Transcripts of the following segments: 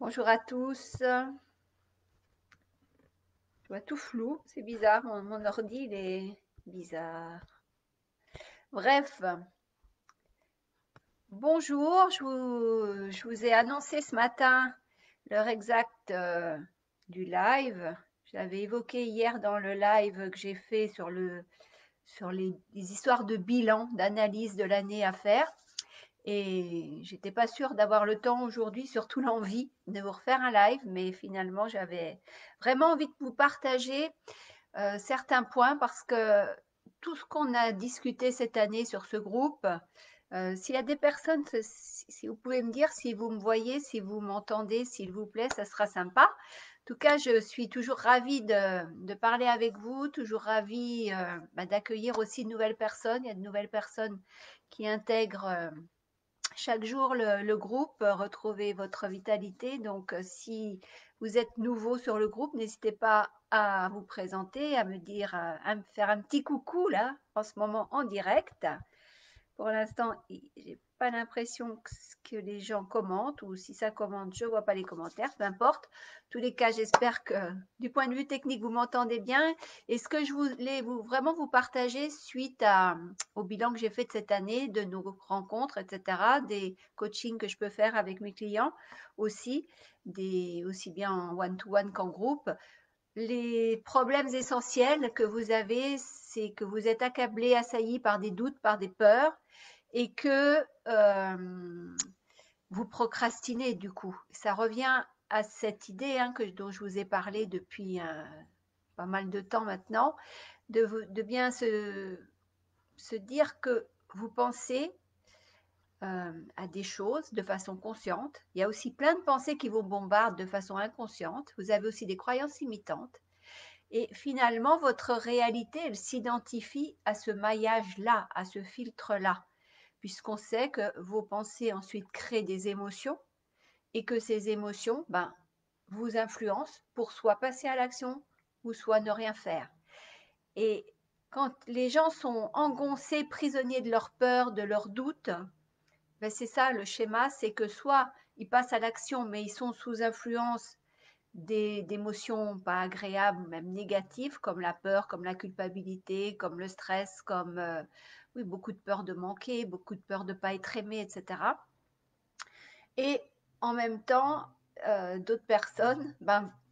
Bonjour à tous. Je vois tout flou, c'est bizarre, mon ordi il est bizarre. Bref, bonjour, je vous ai annoncé ce matin l'heure exacte du live. J'avais évoqué hier dans le live que j'ai fait sur les histoires de bilan, d'analyse de l'année à faire. Et j'étais pas sûre d'avoir le temps aujourd'hui, surtout l'envie de vous refaire un live, mais finalement j'avais vraiment envie de vous partager certains points parce que tout ce qu'on a discuté cette année sur ce groupe, s'il y a des personnes, si vous pouvez me dire si vous me voyez, si vous m'entendez, s'il vous plaît, ça sera sympa. En tout cas, je suis toujours ravie de parler avec vous, toujours ravie d'accueillir aussi de nouvelles personnes. Il y a de nouvelles personnes qui intègrent chaque jour le groupe, retrouvez votre vitalité. Donc, si vous êtes nouveau sur le groupe, n'hésitez pas à vous présenter, à me dire, à me faire un petit coucou là, en ce moment en direct. Pour l'instant, j'ai pas l'impression que les gens commentent, ou si ça commente, je vois pas les commentaires, peu importe. En tous les cas, j'espère que du point de vue technique, vous m'entendez bien. Et ce que je voulais vraiment vous partager suite au bilan que j'ai fait de cette année, de nos rencontres, etc., des coachings que je peux faire avec mes clients aussi, aussi bien en one-to-one qu'en groupe. Les problèmes essentiels que vous avez, c'est que vous êtes accablé, assailli par des doutes, par des peurs, et que vous procrastinez du coup. Ça revient à cette idée dont je vous ai parlé depuis pas mal de temps maintenant, de bien se dire que vous pensez à des choses de façon consciente. Il y a aussi plein de pensées qui vous bombardent de façon inconsciente. Vous avez aussi des croyances limitantes. Et finalement, votre réalité, elle s'identifie à ce maillage-là, à ce filtre-là, puisqu'on sait que vos pensées ensuite créent des émotions et que ces émotions vous influencent pour soit passer à l'action ou soit ne rien faire. Et quand les gens sont engoncés, prisonniers de leur peur, de leurs doutes, c'est ça le schéma, c'est que soit ils passent à l'action mais ils sont sous influence d'émotions pas agréables, même négatives, comme la peur, comme la culpabilité, comme le stress, comme oui, beaucoup de peur de manquer, beaucoup de peur de ne pas être aimé, etc. Et en même temps, d'autres personnes,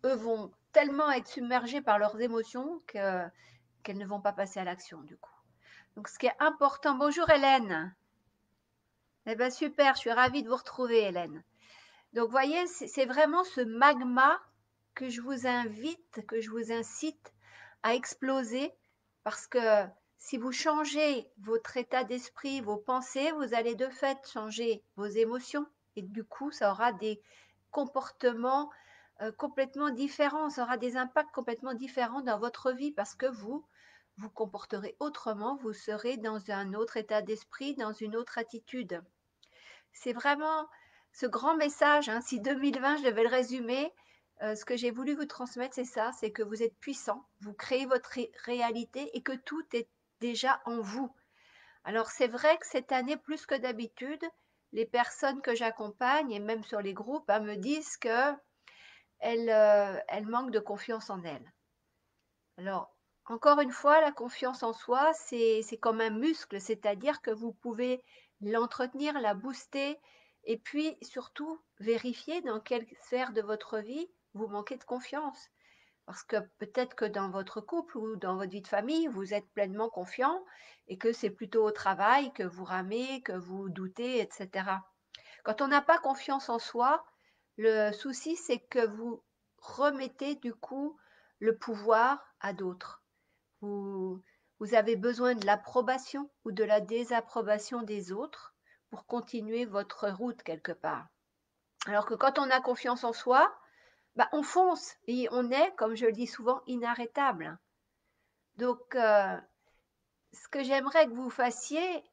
eux vont tellement être submergées par leurs émotions qu'elles ne vont pas passer à l'action du coup. Donc ce qui est important, bonjour Hélène. Eh bien super, je suis ravie de vous retrouver Hélène. Donc, vous voyez, c'est vraiment ce magma que je vous invite, que je vous incite à exploser, parce que si vous changez votre état d'esprit, vos pensées, vous allez de fait changer vos émotions, et du coup, ça aura des comportements complètement différents, ça aura des impacts complètement différents dans votre vie, parce que vous vous comporterez autrement, vous serez dans un autre état d'esprit, dans une autre attitude. C'est vraiment ce grand message, si 2020, je devais le résumer, ce que j'ai voulu vous transmettre, c'est ça, c'est que vous êtes puissant, vous créez votre réalité et que tout est déjà en vous. Alors c'est vrai que cette année, plus que d'habitude, les personnes que j'accompagne, et même sur les groupes, me disent qu'elles elles manquent de confiance en elles. Alors, encore une fois, la confiance en soi, c'est comme un muscle, c'est-à-dire que vous pouvez l'entretenir, la booster, et puis surtout vérifier dans quelle sphère de votre vie vous manquez de confiance. Parce que peut-être que dans votre couple ou dans votre vie de famille, vous êtes pleinement confiant et que c'est plutôt au travail que vous ramez, que vous doutez, etc. Quand on n'a pas confiance en soi, le souci, c'est que vous remettez du coup le pouvoir à d'autres. Vous, vous avez besoin de l'approbation ou de la désapprobation des autres pour continuer votre route quelque part. Alors que quand on a confiance en soi, on fonce et on est, comme je le dis souvent, inarrêtable. Donc, ce que j'aimerais que vous fassiez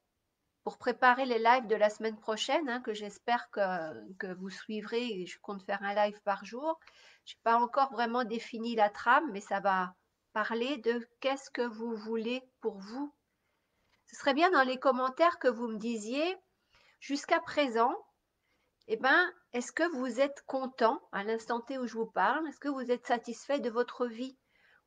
pour préparer les lives de la semaine prochaine, que j'espère que vous suivrez, je compte faire un live par jour. Je n'ai pas encore vraiment défini la trame, mais ça va parler de qu'est-ce que vous voulez pour vous. Ce serait bien dans les commentaires que vous me disiez, jusqu'à présent, eh ben, est-ce que vous êtes content à l'instant T où je vous parle? Est-ce que vous êtes satisfait de votre vie?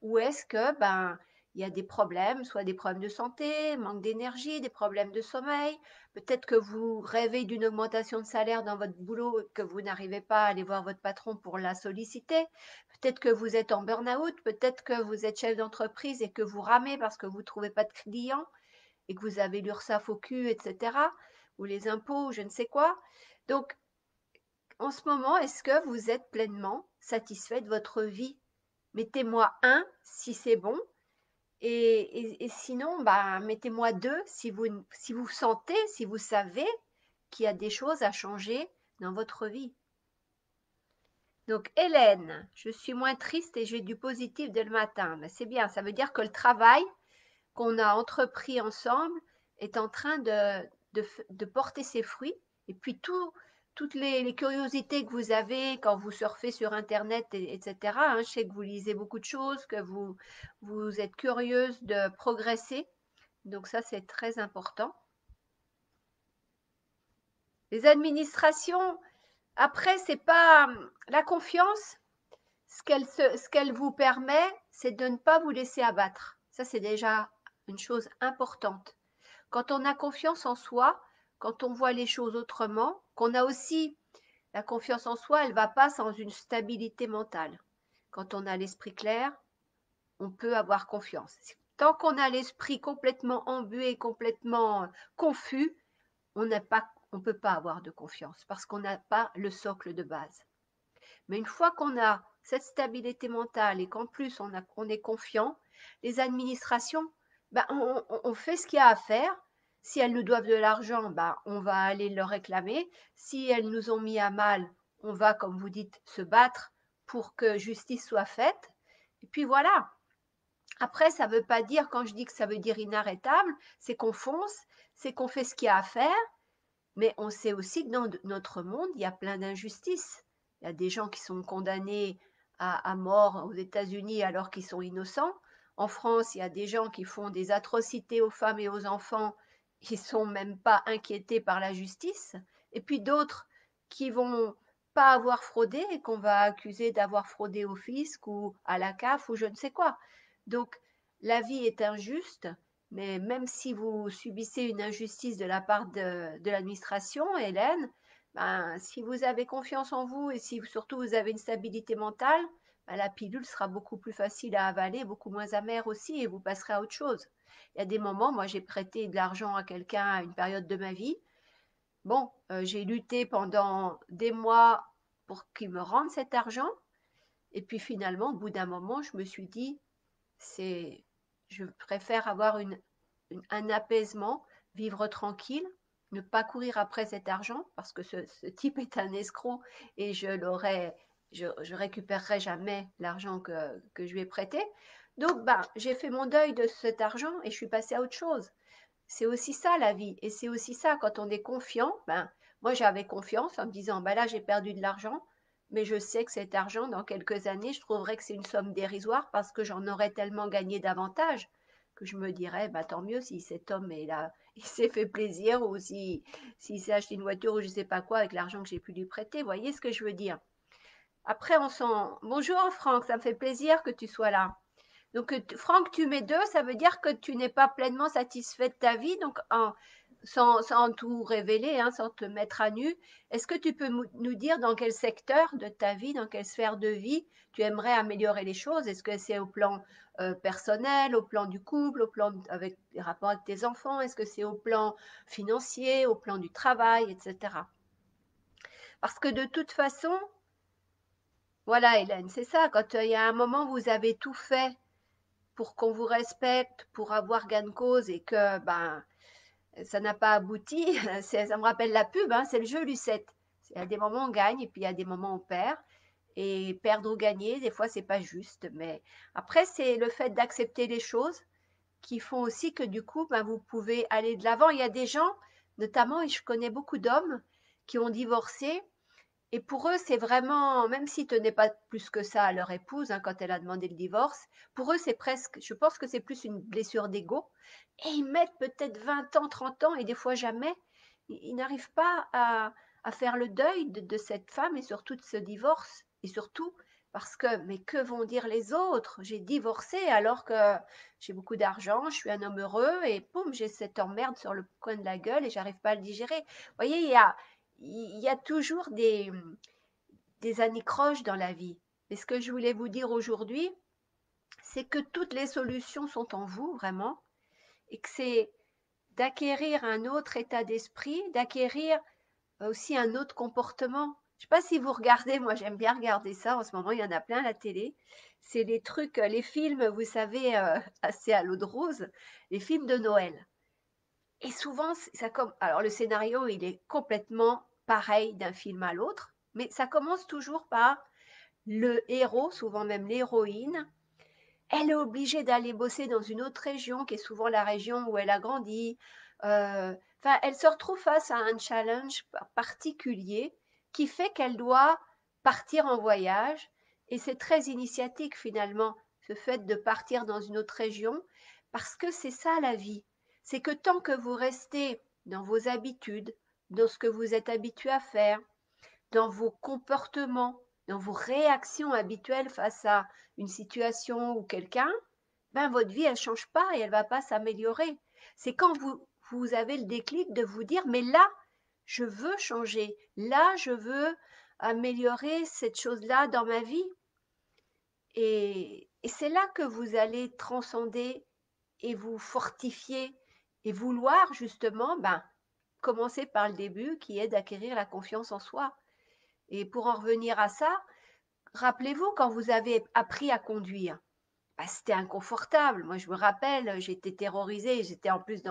Ou est-ce que, ben, il y a des problèmes, soit des problèmes de santé, manque d'énergie, des problèmes de sommeil, peut-être que vous rêvez d'une augmentation de salaire dans votre boulot et que vous n'arrivez pas à aller voir votre patron pour la solliciter, peut-être que vous êtes en burn-out, peut-être que vous êtes chef d'entreprise et que vous ramez parce que vous ne trouvez pas de clients et que vous avez l'URSSAF au cul, etc., ou les impôts, ou je ne sais quoi. Donc, en ce moment, est-ce que vous êtes pleinement satisfait de votre vie? Mettez-moi un si c'est bon, et sinon, bah, mettez-moi deux si vous sentez, si vous savez qu'il y a des choses à changer dans votre vie. Donc, Hélène, je suis moins triste et j'ai du positif dès le matin. Mais c'est bien, ça veut dire que le travail qu'on a entrepris ensemble est en train de porter ses fruits. Et puis toutes les curiosités que vous avez quand vous surfez sur Internet, etc. Hein, je sais que vous lisez beaucoup de choses, que vous êtes curieuse de progresser. Donc ça, c'est très important. Les administrations, après, c'est pas la confiance. Ce qu'elle vous permet, c'est de ne pas vous laisser abattre. Ça, c'est déjà une chose importante. Quand on a confiance en soi, quand on voit les choses autrement, qu'on a aussi la confiance en soi, elle ne va pas sans une stabilité mentale. Quand on a l'esprit clair, on peut avoir confiance. Tant qu'on a l'esprit complètement embué, complètement confus, on ne peut pas avoir de confiance parce qu'on n'a pas le socle de base. Mais une fois qu'on a cette stabilité mentale et qu'en plus on est confiant, les administrations, ben, on fait ce qu'il y a à faire. Si elles nous doivent de l'argent, ben, on va aller leur réclamer. Si elles nous ont mis à mal, on va, comme vous dites, se battre pour que justice soit faite. Et puis voilà. Après, ça ne veut pas dire, quand je dis que ça veut dire inarrêtable, c'est qu'on fonce, c'est qu'on fait ce qu'il y a à faire, mais on sait aussi que dans notre monde, il y a plein d'injustices. Il y a des gens qui sont condamnés à mort aux États-Unis alors qu'ils sont innocents. En France, il y a des gens qui font des atrocités aux femmes et aux enfants qui ne sont même pas inquiétés par la justice. Et puis d'autres qui vont pas avoir fraudé et qu'on va accuser d'avoir fraudé au fisc ou à la CAF ou je ne sais quoi. Donc la vie est injuste, mais même si vous subissez une injustice de la part de l'administration, Hélène, ben, si vous avez confiance en vous et si surtout vous avez une stabilité mentale, ben, la pilule sera beaucoup plus facile à avaler, beaucoup moins amère aussi, et vous passerez à autre chose. Il y a des moments, moi j'ai prêté de l'argent à quelqu'un à une période de ma vie. Bon, j'ai lutté pendant des mois pour qu'il me rende cet argent. Et puis finalement, au bout d'un moment, je me suis dit, je préfère avoir un apaisement, vivre tranquille, ne pas courir après cet argent parce que ce type est un escroc et je récupérerai jamais l'argent que je lui ai prêté. Donc, ben, j'ai fait mon deuil de cet argent et je suis passée à autre chose. C'est aussi ça la vie et c'est aussi ça quand on est confiant. Ben, moi, j'avais confiance en me disant, ben là, j'ai perdu de l'argent, mais je sais que cet argent, dans quelques années, je trouverai que c'est une somme dérisoire parce que j'en aurais tellement gagné davantage que je me dirais, bah, tant mieux si cet homme est là, il s'est fait plaisir ou s'il s'est acheté une voiture ou je ne sais pas quoi avec l'argent que j'ai pu lui prêter. Vous voyez ce que je veux dire? Après, on sent. Bonjour Franck, ça me fait plaisir que tu sois là. Donc, Franck, tu mets deux, ça veut dire que tu n'es pas pleinement satisfait de ta vie, donc sans tout révéler, hein, sans te mettre à nu. Est-ce que tu peux nous dire dans quel secteur de ta vie, dans quelle sphère de vie tu aimerais améliorer les choses? Est-ce que c'est au plan personnel, au plan du couple, au plan avec les rapports avec tes enfants? Est-ce que c'est au plan financier, au plan du travail, etc. Parce que de toute façon, voilà Hélène, c'est ça, quand il y a un moment où vous avez tout fait pour qu'on vous respecte, pour avoir gain de cause et que ben ça n'a pas abouti, ça me rappelle la pub, hein, c'est le jeu Lucette. Il y a des moments où on gagne et puis il y a des moments où on perd. Et perdre ou gagner, des fois, c'est pas juste. Mais après, c'est le fait d'accepter les choses qui font aussi que du coup, ben, vous pouvez aller de l'avant. Il y a des gens, notamment, et je connais beaucoup d'hommes qui ont divorcé et pour eux, c'est vraiment, même s'ils tenaient pas plus que ça à leur épouse, hein, quand elle a demandé le divorce, pour eux, c'est presque, je pense que c'est plus une blessure d'ego. Et ils mettent peut-être 20 ans, 30 ans, et des fois jamais. Ils n'arrivent pas à faire le deuil de cette femme et surtout de ce divorce. Et surtout parce que, mais que vont dire les autres? J'ai divorcé alors que j'ai beaucoup d'argent, je suis un homme heureux et poum, j'ai cette emmerde sur le coin de la gueule et j'arrive pas à le digérer. Vous voyez, il y a toujours des anicroches dans la vie. Et ce que je voulais vous dire aujourd'hui, c'est que toutes les solutions sont en vous, vraiment, et que c'est d'acquérir un autre état d'esprit, d'acquérir aussi un autre comportement. Je ne sais pas si vous regardez, moi j'aime bien regarder ça, en ce moment il y en a plein à la télé. C'est les trucs, les films, vous savez, assez à l'eau de rose, les films de Noël. Et souvent, ça comme, alors le scénario, il est complètement pareil d'un film à l'autre, mais ça commence toujours par le héros, souvent même l'héroïne, elle est obligée d'aller bosser dans une autre région, qui est souvent la région où elle a grandi. Enfin, elle se retrouve face à un challenge particulier qui fait qu'elle doit partir en voyage. Et c'est très initiatique finalement, ce fait de partir dans une autre région, parce que c'est ça la vie. C'est que tant que vous restez dans vos habitudes, dans ce que vous êtes habitué à faire, dans vos comportements, dans vos réactions habituelles face à une situation ou quelqu'un, ben votre vie elle change pas et elle va pas s'améliorer. C'est quand vous avez le déclic de vous dire mais là je veux changer, là je veux améliorer cette chose-là dans ma vie et c'est là que vous allez transcender et vous fortifier et vouloir justement commencer par le début qui est d'acquérir la confiance en soi. Et pour en revenir à ça, rappelez-vous quand vous avez appris à conduire, c'était inconfortable. Moi, je me rappelle, j'étais terrorisée. J'étais en plus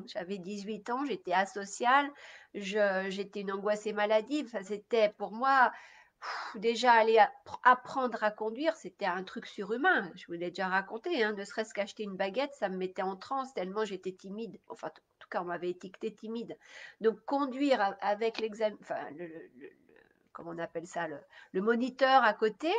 j'avais 18 ans, j'étais asociale, j'étais une angoissée maladive. Enfin, c'était pour moi, déjà aller apprendre à conduire, c'était un truc surhumain. Je vous l'ai déjà raconté, hein, ne serait-ce qu'acheter une baguette, ça me mettait en transe tellement j'étais timide. Enfin, en tout cas, on m'avait étiqueté timide. Donc, conduire avec l'examen, enfin, comment on appelle ça, le moniteur à côté,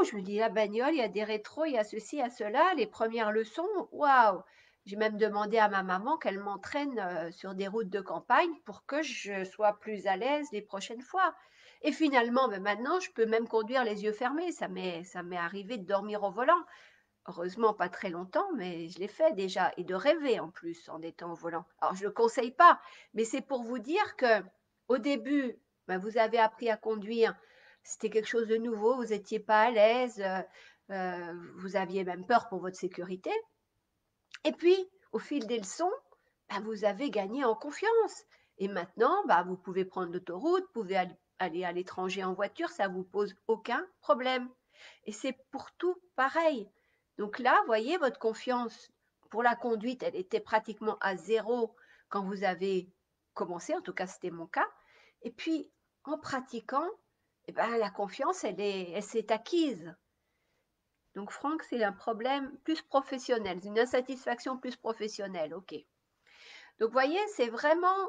je me dis, la bagnole, il y a des rétros, il y a ceci, il y a cela. Les premières leçons, waouh! J'ai même demandé à ma maman qu'elle m'entraîne sur des routes de campagne pour que je sois plus à l'aise les prochaines fois. Et finalement, maintenant, je peux même conduire les yeux fermés. Ça m'est arrivé de dormir au volant. Heureusement, pas très longtemps, mais je l'ai fait déjà. Et de rêver en plus en étant au volant. Alors, je ne le conseille pas, mais c'est pour vous dire que au début, vous avez appris à conduire. C'était quelque chose de nouveau, vous n'étiez pas à l'aise, vous aviez même peur pour votre sécurité. Et puis, au fil des leçons, vous avez gagné en confiance. Et maintenant, vous pouvez prendre l'autoroute, vous pouvez aller à l'étranger en voiture, ça ne vous pose aucun problème. Et c'est pour tout pareil. Donc là, voyez, votre confiance pour la conduite, elle était pratiquement à zéro quand vous avez commencé, en tout cas c'était mon cas. Et puis, en pratiquant, la confiance, elle s'est acquise. Donc Franck, c'est un problème plus professionnel, une insatisfaction plus professionnelle, ok. Donc vous voyez, c'est vraiment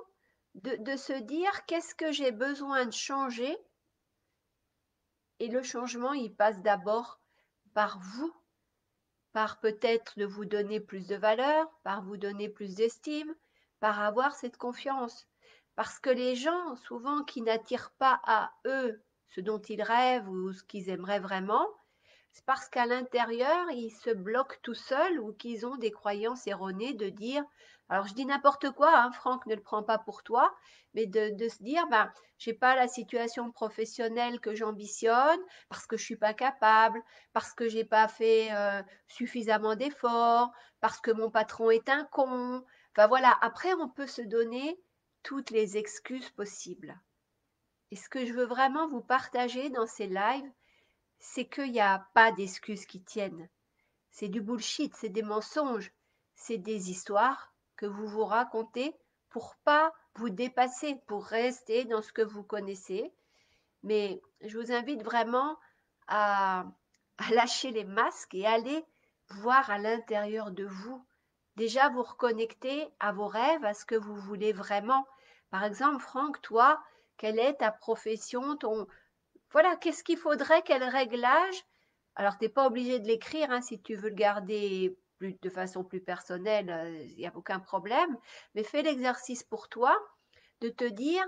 de se dire qu'est-ce que j'ai besoin de changer et le changement, il passe d'abord par vous, par peut-être de vous donner plus de valeur, par vous donner plus d'estime, par avoir cette confiance. Parce que les gens, souvent, qui n'attirent pas à eux ce dont ils rêvent ou ce qu'ils aimeraient vraiment, c'est parce qu'à l'intérieur, ils se bloquent tout seuls ou qu'ils ont des croyances erronées de dire, alors je dis n'importe quoi, hein, Franck ne le prend pas pour toi, mais de se dire, j'ai pas la situation professionnelle que j'ambitionne parce que je suis pas capable, parce que j'ai pas fait suffisamment d'efforts, parce que mon patron est un con. Enfin voilà, après on peut se donner toutes les excuses possibles. Et ce que je veux vraiment vous partager dans ces lives, c'est qu'il n'y a pas d'excuses qui tiennent. C'est du bullshit, c'est des mensonges, c'est des histoires que vous vous racontez pour pas vous dépasser, pour rester dans ce que vous connaissez. Mais je vous invite vraiment à, à lâcher les masques et aller voir à l'intérieur de vous. Déjà vous reconnecter à vos rêves, à ce que vous voulez vraiment. Par exemple, Franck, toi, quelle est ta profession, voilà, qu'est-ce qu'il faudrait, quel réglage? Alors, tu n'es pas obligé de l'écrire, hein, si tu veux le garder de façon plus personnelle, il n'y a aucun problème. Mais fais l'exercice pour toi de te dire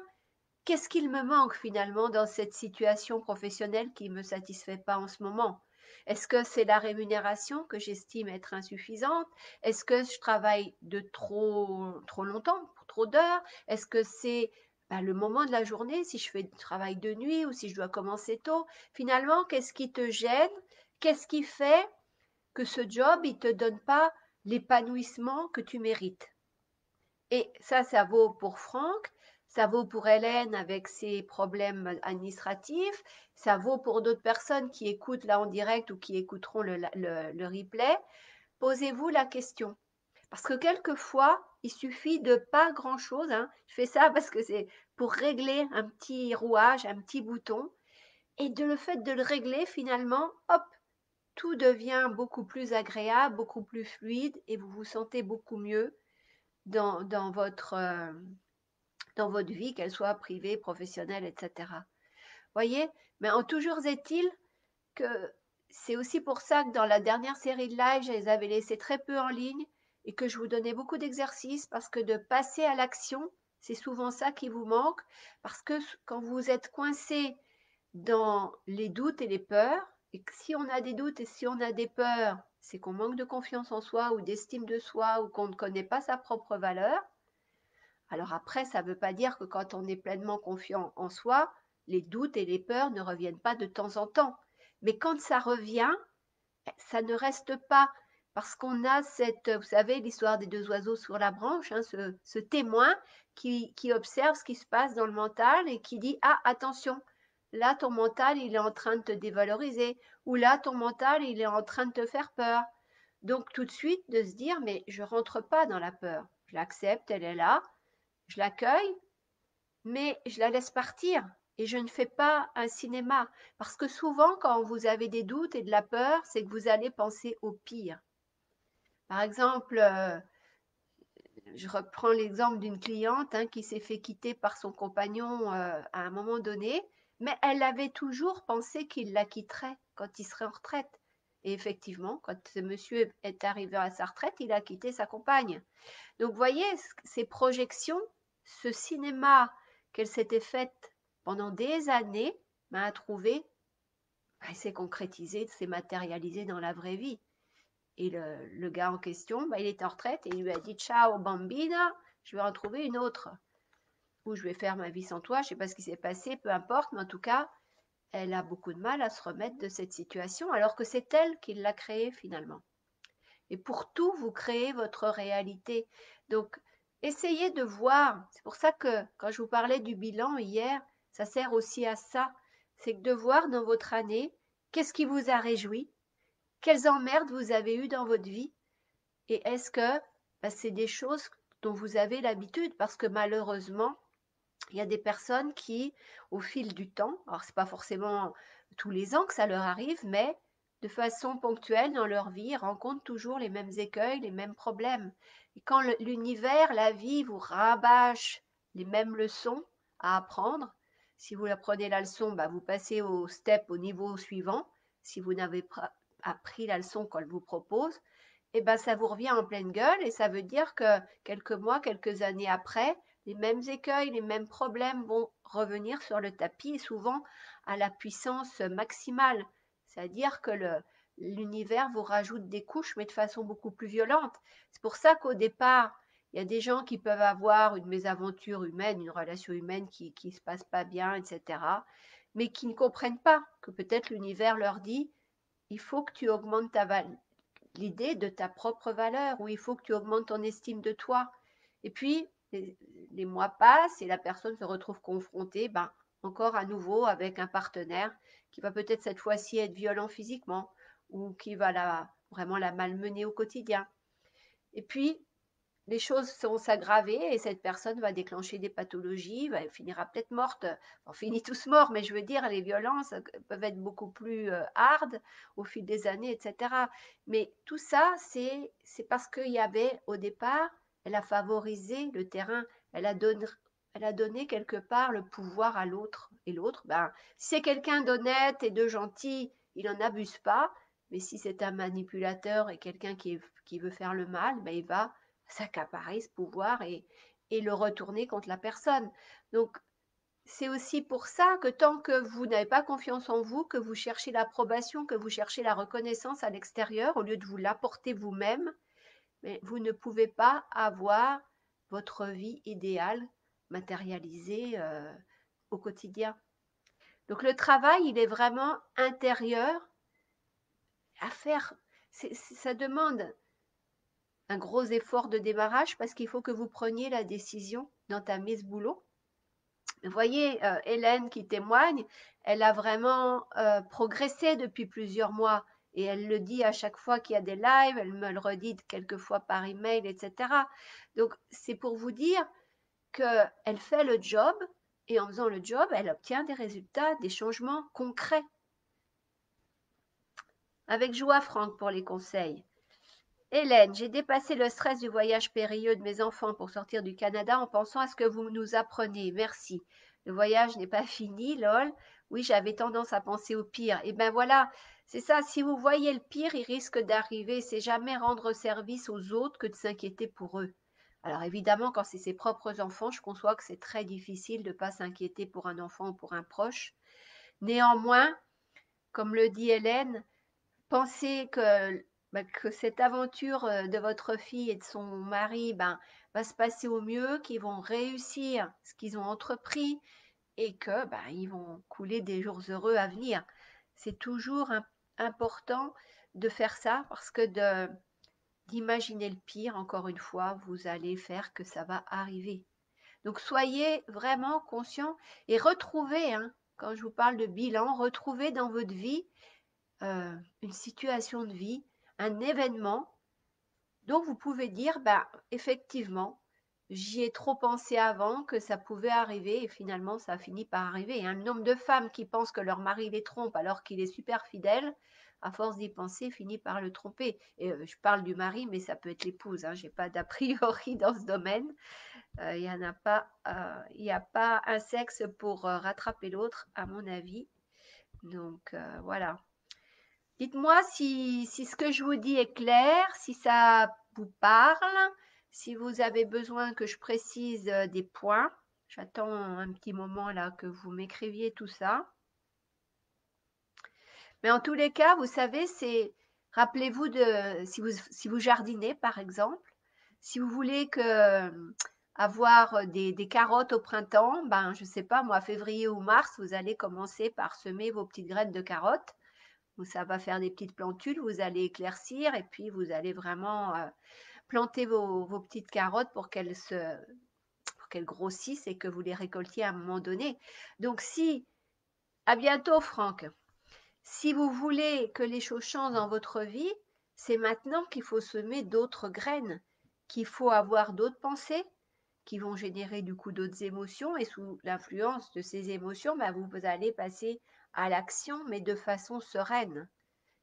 qu'est-ce qu'il me manque finalement dans cette situation professionnelle qui ne me satisfait pas en ce moment? Est-ce que c'est la rémunération que j'estime être insuffisante? Est-ce que je travaille de trop longtemps, pour trop d'heures? Est-ce que c'est le moment de la journée, si je fais du travail de nuit ou si je dois commencer tôt? Finalement, qu'est-ce qui te gêne? Qu'est-ce qui fait que ce job, il ne te donne pas l'épanouissement que tu mérites? Et ça vaut pour Franck, ça vaut pour Hélène avec ses problèmes administratifs, ça vaut pour d'autres personnes qui écoutent là en direct ou qui écouteront le replay. Posez-vous la question. Parce que quelquefois, il suffit de pas grand-chose, hein. Je fais ça parce que c'est pour régler un petit rouage, un petit bouton. Et le fait de le régler, finalement, hop, tout devient beaucoup plus agréable, beaucoup plus fluide et vous vous sentez beaucoup mieux dans, dans votre, euh, dans votre vie, qu'elle soit privée, professionnelle, etc. Voyez? Mais en toujours est-il que c'est aussi pour ça que dans la dernière série de live, je les avais laissés très peu en ligne et que je vous donnais beaucoup d'exercices parce que de passer à l'action, c'est souvent ça qui vous manque. Parce que quand vous êtes coincé dans les doutes et les peurs, et que si on a des doutes et si on a des peurs, c'est qu'on manque de confiance en soi ou d'estime de soi ou qu'on ne connaît pas sa propre valeur. Alors après, ça ne veut pas dire que quand on est pleinement confiant en soi, les doutes et les peurs ne reviennent pas de temps en temps. Mais quand ça revient, ça ne reste pas parce qu'on a cette, vous savez, l'histoire des deux oiseaux sur la branche, hein, ce témoin qui observe ce qui se passe dans le mental et qui dit, ah, attention, là, ton mental, il est en train de te dévaloriser, ou là, ton mental, il est en train de te faire peur. Donc, tout de suite, de se dire, mais je rentre pas dans la peur. Je l'accepte, elle est là, je l'accueille, mais je la laisse partir et je ne fais pas un cinéma. Parce que souvent, quand vous avez des doutes et de la peur, c'est que vous allez penser au pire. Par exemple, je reprends l'exemple d'une cliente qui s'est fait quitter par son compagnon à un moment donné, mais elle avait toujours pensé qu'il la quitterait quand il serait en retraite. Et effectivement, quand ce monsieur est arrivé à sa retraite, il a quitté sa compagne. Donc, vous voyez, ces projections, ce cinéma qu'elle s'était faite pendant des années, m'a trouvé, elle s'est concrétisée, s'est matérialisée dans la vraie vie. Et le gars en question, il était en retraite et il lui a dit ciao bambina, je vais en trouver une autre. Ou je vais faire ma vie sans toi, je ne sais pas ce qui s'est passé, peu importe, mais en tout cas, elle a beaucoup de mal à se remettre de cette situation, alors que c'est elle qui l'a créée finalement. Et pour tout, vous créez votre réalité. Donc, essayez de voir. C'est pour ça que quand je vous parlais du bilan hier, ça sert aussi à ça. C'est de voir dans votre année qu'est-ce qui vous a réjoui, quelles emmerdes vous avez eues dans votre vie, et est-ce que c'est des choses dont vous avez l'habitude, parce que malheureusement, il y a des personnes qui, au fil du temps, alors c'est pas forcément tous les ans que ça leur arrive, mais de façon ponctuelle dans leur vie, rencontrent toujours les mêmes écueils, les mêmes problèmes. Et quand l'univers, la vie vous rabâche les mêmes leçons à apprendre, si vous apprenez la leçon, vous passez au niveau suivant. Si vous n'avez pas appris la leçon qu'elle vous propose, ça vous revient en pleine gueule et ça veut dire que quelques mois, quelques années après, les mêmes écueils, les mêmes problèmes vont revenir sur le tapis et souvent à la puissance maximale. C'est-à-dire que l'univers vous rajoute des couches, mais de façon beaucoup plus violente. C'est pour ça qu'au départ, il y a des gens qui peuvent avoir une mésaventure humaine, une relation humaine qui ne se passe pas bien, etc., mais qui ne comprennent pas que peut-être l'univers leur dit, il faut que tu augmentes l'idée de ta propre valeur, où il faut que tu augmentes ton estime de toi. Et puis, les mois passent et la personne se retrouve confrontée, encore à nouveau avec un partenaire qui va peut-être cette fois-ci être violent physiquement ou qui va vraiment la malmener au quotidien. Et puis, les choses vont s'aggraver et cette personne va déclencher des pathologies, elle finira peut-être morte. On finit tous morts, mais je veux dire, les violences peuvent être beaucoup plus hard au fil des années, etc. Mais tout ça, c'est parce qu'il y avait au départ, elle a favorisé le terrain, elle a donné quelque part le pouvoir à l'autre. Et l'autre, si c'est quelqu'un d'honnête et de gentil, il n'en abuse pas. Mais si c'est un manipulateur et quelqu'un qui veut faire le mal, il va s'accaparer ce pouvoir et le retourner contre la personne. Donc, c'est aussi pour ça que tant que vous n'avez pas confiance en vous, que vous cherchez l'approbation, que vous cherchez la reconnaissance à l'extérieur, au lieu de vous l'apporter vous-même, mais vous ne pouvez pas avoir votre vie idéale matérialisée au quotidien. Donc le travail, il est vraiment intérieur à faire. Ça demande un gros effort de démarrage parce qu'il faut que vous preniez la décision d'entamer ce boulot. Vous voyez, Hélène qui témoigne, elle a vraiment progressé depuis plusieurs mois et elle le dit à chaque fois qu'il y a des lives, elle me le redit quelquefois par email, etc. Donc c'est pour vous dire qu'elle fait le job et en faisant le job, elle obtient des résultats, des changements concrets. Avec joie, Franck, pour les conseils. Hélène, j'ai dépassé le stress du voyage périlleux de mes enfants pour sortir du Canada en pensant à ce que vous nous apprenez. Merci. Le voyage n'est pas fini, lol. Oui, j'avais tendance à penser au pire. Et ben voilà, c'est ça. Si vous voyez le pire, il risque d'arriver. C'est jamais rendre service aux autres que de s'inquiéter pour eux. Alors évidemment, quand c'est ses propres enfants, je conçois que c'est très difficile de ne pas s'inquiéter pour un enfant ou pour un proche. Néanmoins, comme le dit Hélène, pensez que cette aventure de votre fille et de son mari va se passer au mieux, qu'ils vont réussir ce qu'ils ont entrepris et que ils vont couler des jours heureux à venir. C'est toujours important de faire ça parce que d'imaginer le pire, encore une fois, vous allez faire que ça va arriver. Donc soyez vraiment conscients et retrouvez, hein, quand je vous parle de bilan, retrouvez dans votre vie une situation de vie, un événement dont vous pouvez dire, effectivement, j'y ai trop pensé avant que ça pouvait arriver et finalement ça a fini par arriver. Un nombre de femmes qui pensent que leur mari les trompe alors qu'il est super fidèle, à force d'y penser, finit par le tromper. Et je parle du mari, mais ça peut être l'épouse. Hein, j'ai pas d'a priori dans ce domaine. Il n'y a pas, il a pas un sexe pour rattraper l'autre, à mon avis. Donc voilà. Dites-moi si ce que je vous dis est clair, si ça vous parle, si vous avez besoin que je précise des points. J'attends un petit moment là que vous m'écriviez tout ça. Mais en tous les cas, vous savez, rappelez-vous de, si vous jardinez par exemple, si vous voulez avoir des carottes au printemps, je ne sais pas, moi, février ou mars, vous allez commencer par semer vos petites graines de carottes. Ça va faire des petites plantules, vous allez éclaircir et puis vous allez vraiment planter vos petites carottes pour qu'elles grossissent et que vous les récoltiez à un moment donné. Donc à bientôt Franck. Si vous voulez que les choses changent dans votre vie, c'est maintenant qu'il faut semer d'autres graines, qu'il faut avoir d'autres pensées qui vont générer du coup d'autres émotions et sous l'influence de ces émotions, vous allez passer à l'action mais de façon sereine.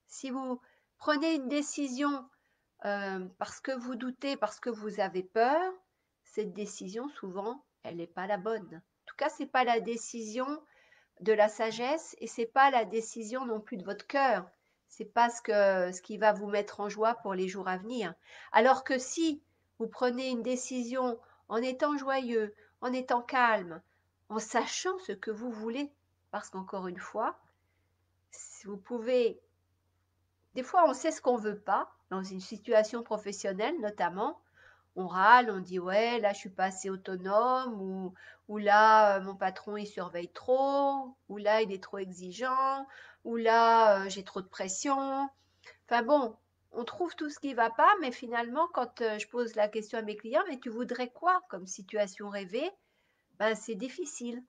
Si vous prenez une décision parce que vous doutez, parce que vous avez peur, cette décision, souvent, elle n'est pas la bonne. En tout cas, ce n'est pas la décision de la sagesse et ce n'est pas la décision non plus de votre cœur. Ce n'est pas ce qui va vous mettre en joie pour les jours à venir. Alors que si vous prenez une décision en étant joyeux, en étant calme, en sachant ce que vous voulez, parce qu'encore une fois, vous pouvez des fois, on sait ce qu'on veut pas, dans une situation professionnelle notamment. On râle, on dit ouais, là je suis pas assez autonome, ou là mon patron il surveille trop, ou là il est trop exigeant, ou là j'ai trop de pression. Enfin bon, on trouve tout ce qui va pas, mais finalement quand je pose la question à mes clients, mais tu voudrais quoi comme situation rêvée? C'est difficile.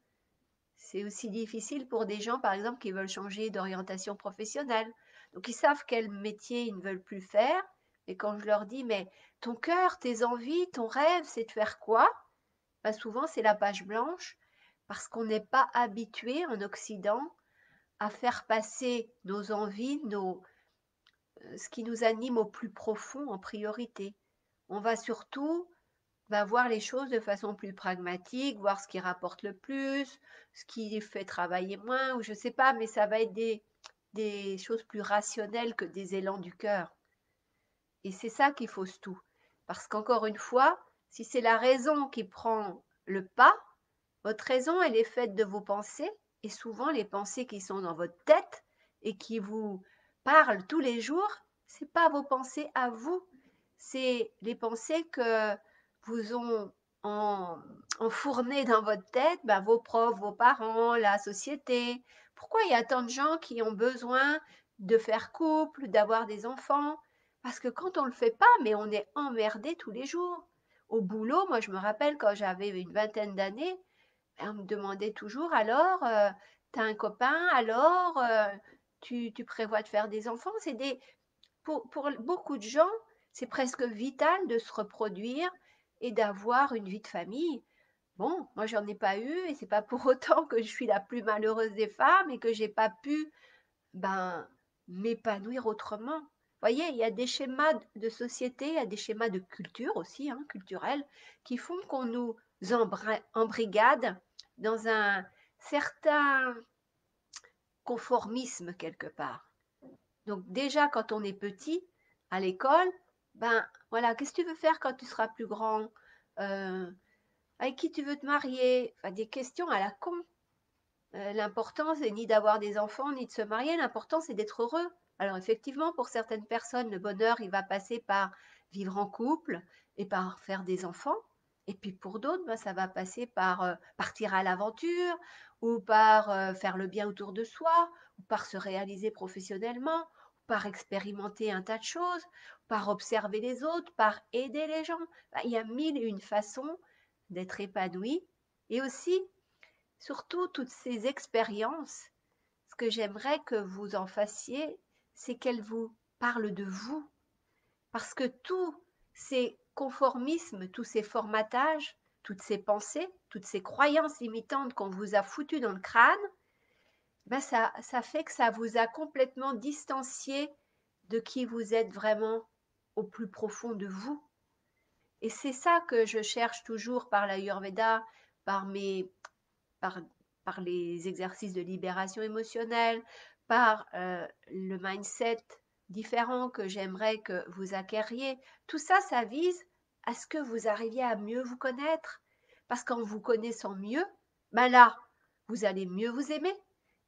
C'est aussi difficile pour des gens, par exemple, qui veulent changer d'orientation professionnelle. Donc, ils savent quel métier ils ne veulent plus faire. Et quand je leur dis, mais ton cœur, tes envies, ton rêve, c'est de faire quoi? Souvent, c'est la page blanche parce qu'on n'est pas habitué en Occident à faire passer nos envies, ce qui nous anime au plus profond en priorité. On va surtout voir les choses de façon plus pragmatique, voir ce qui rapporte le plus, ce qui fait travailler moins, ou je ne sais pas, mais ça va être des choses plus rationnelles que des élans du cœur. Et c'est ça qui fausse tout. Parce qu'encore une fois, si c'est la raison qui prend le pas, Votre raison, elle est faite de vos pensées, et souvent les pensées qui sont dans votre tête et qui vous parlent tous les jours, c'est pas vos pensées à vous, c'est les pensées que vous ont en, enfournées dans votre tête, ben, vos profs, vos parents, la société. Pourquoi il y a tant de gens qui ont besoin de faire couple, d'avoir des enfants? Parce que quand on le fait pas, mais on est emmerdé tous les jours. Au boulot, moi je me rappelle quand j'avais une vingtaine d'années, on me demandait toujours alors, t'as un copain, alors, tu prévois de faire des enfants? C'est des, pour beaucoup de gens, c'est presque vital de se reproduire et d'avoir une vie de famille. Bon, moi j'en ai pas eu et c'est pas pour autant que je suis la plus malheureuse des femmes et que j'ai pas pu, ben, m'épanouir autrement. Vous voyez, il y a des schémas de société, il y a des schémas de culture aussi, hein, culturels, qui font qu'on nous embrigade dans un certain conformisme quelque part. Donc déjà, quand on est petit, à l'école, ben voilà, qu'est-ce que tu veux faire quand tu seras plus grand? Avec qui tu veux te marier? Enfin, des questions à la con. L'important, c'est ni d'avoir des enfants, ni de se marier. L'important, c'est d'être heureux. Alors effectivement, pour certaines personnes, le bonheur, il va passer par vivre en couple et par faire des enfants. Et puis pour d'autres, ben, ça va passer par partir à l'aventure ou par faire le bien autour de soi, ou par se réaliser professionnellement, ou par expérimenter un tas de choses, par observer les autres, par aider les gens. Ben, il y a mille et une façons d'être épanoui. Et aussi, surtout toutes ces expériences, ce que j'aimerais que vous en fassiez, c'est qu'elles vous parlent de vous. Parce que tous ces conformismes, tous ces formatages, toutes ces pensées, toutes ces croyances limitantes qu'on vous a foutues dans le crâne, ben ça fait que ça vous a complètement distancié de qui vous êtes vraiment au plus profond de vous. Et c'est ça que je cherche toujours par l'Ayurveda, par mes par, par les exercices de libération émotionnelle, par le mindset différent que j'aimerais que vous acquériez. Tout ça, ça vise à ce que vous arriviez à mieux vous connaître. Parce qu'en vous connaissant mieux, ben là, vous allez mieux vous aimer.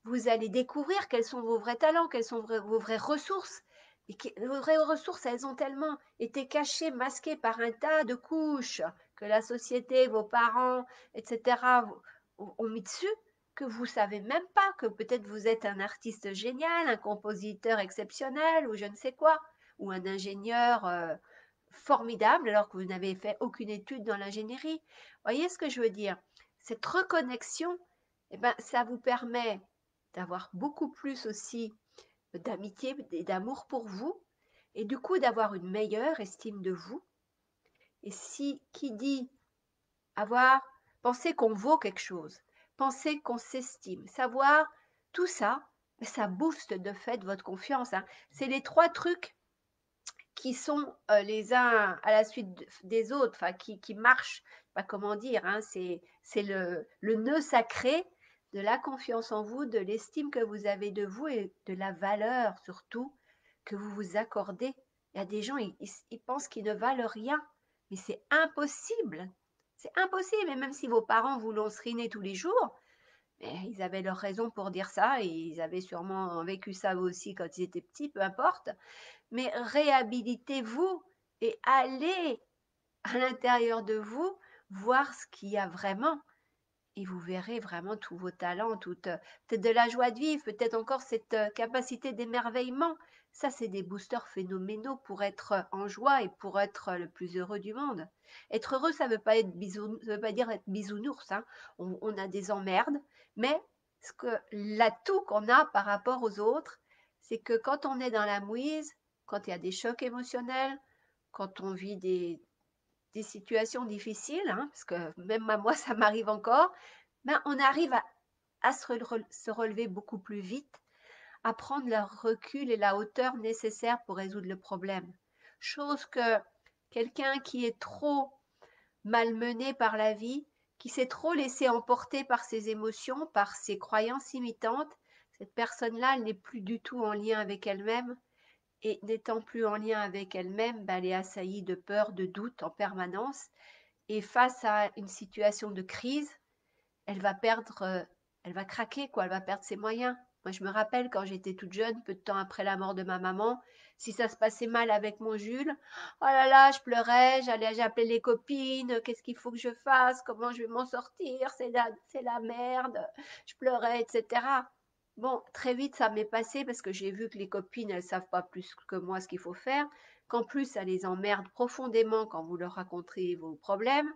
Vous allez découvrir quels sont vos vrais talents, quelles sont vos vraies ressources. Et vos vraies ressources, elles ont tellement été cachées, masquées par un tas de couches que la société, vos parents, etc., ont mis dessus, que vous savez même pas, que peut-être vous êtes un artiste génial, un compositeur exceptionnel ou je ne sais quoi, ou un ingénieur formidable alors que vous n'avez fait aucune étude dans l'ingénierie. Voyez ce que je veux dire? Cette reconnexion, eh ben, ça vous permet d'avoir beaucoup plus aussi d'amitié et d'amour pour vous, et du coup d'avoir une meilleure estime de vous. Et si qui dit avoir, penser qu'on vaut quelque chose, penser qu'on s'estime, savoir tout ça, ça booste de fait votre confiance, hein. C'est les trois trucs qui sont les uns à la suite des autres, enfin qui marchent, pas comment dire, hein, c'est le nœud sacré de la confiance en vous, de l'estime que vous avez de vous et de la valeur surtout que vous vous accordez. Il y a des gens, ils pensent qu'ils ne valent rien, mais c'est impossible. C'est impossible, et même si vos parents vous l'ont seriné tous les jours, mais ils avaient leur raison pour dire ça, et ils avaient sûrement vécu ça aussi quand ils étaient petits, peu importe. Mais réhabilitez-vous et allez à l'intérieur de vous voir ce qu'il y a vraiment. Et vous verrez vraiment tous vos talents, toute peut-être de la joie de vivre, peut-être encore cette capacité d'émerveillement. Ça, c'est des boosters phénoménaux pour être en joie et pour être le plus heureux du monde. Être heureux, ça ne veut pas être ça veut pas dire être bisounours, hein. On a des emmerdes, mais l'atout qu'on a par rapport aux autres, c'est que quand on est dans la mouise, quand il y a des chocs émotionnels, quand on vit des situations difficiles, hein, parce que même à moi, ça m'arrive encore, ben, on arrive à se relever beaucoup plus vite, à prendre le recul et la hauteur nécessaire pour résoudre le problème. Chose que quelqu'un qui est trop malmené par la vie, qui s'est trop laissé emporter par ses émotions, par ses croyances imitantes, cette personne-là, elle n'est plus du tout en lien avec elle-même. Et n'étant plus en lien avec elle-même, ben, elle est assaillie de peur, de doute en permanence. Et face à une situation de crise, elle va perdre, elle va craquer, quoi, elle va perdre ses moyens. Moi, je me rappelle quand j'étais toute jeune, peu de temps après la mort de ma maman, si ça se passait mal avec mon Jules, oh là là, je pleurais, j'appelais les copines, qu'est-ce qu'il faut que je fasse, comment je vais m'en sortir, c'est la merde, je pleurais, etc. Bon, très vite, ça m'est passé parce que j'ai vu que les copines, elles savent pas plus que moi ce qu'il faut faire, qu'en plus, ça les emmerde profondément quand vous leur racontez vos problèmes,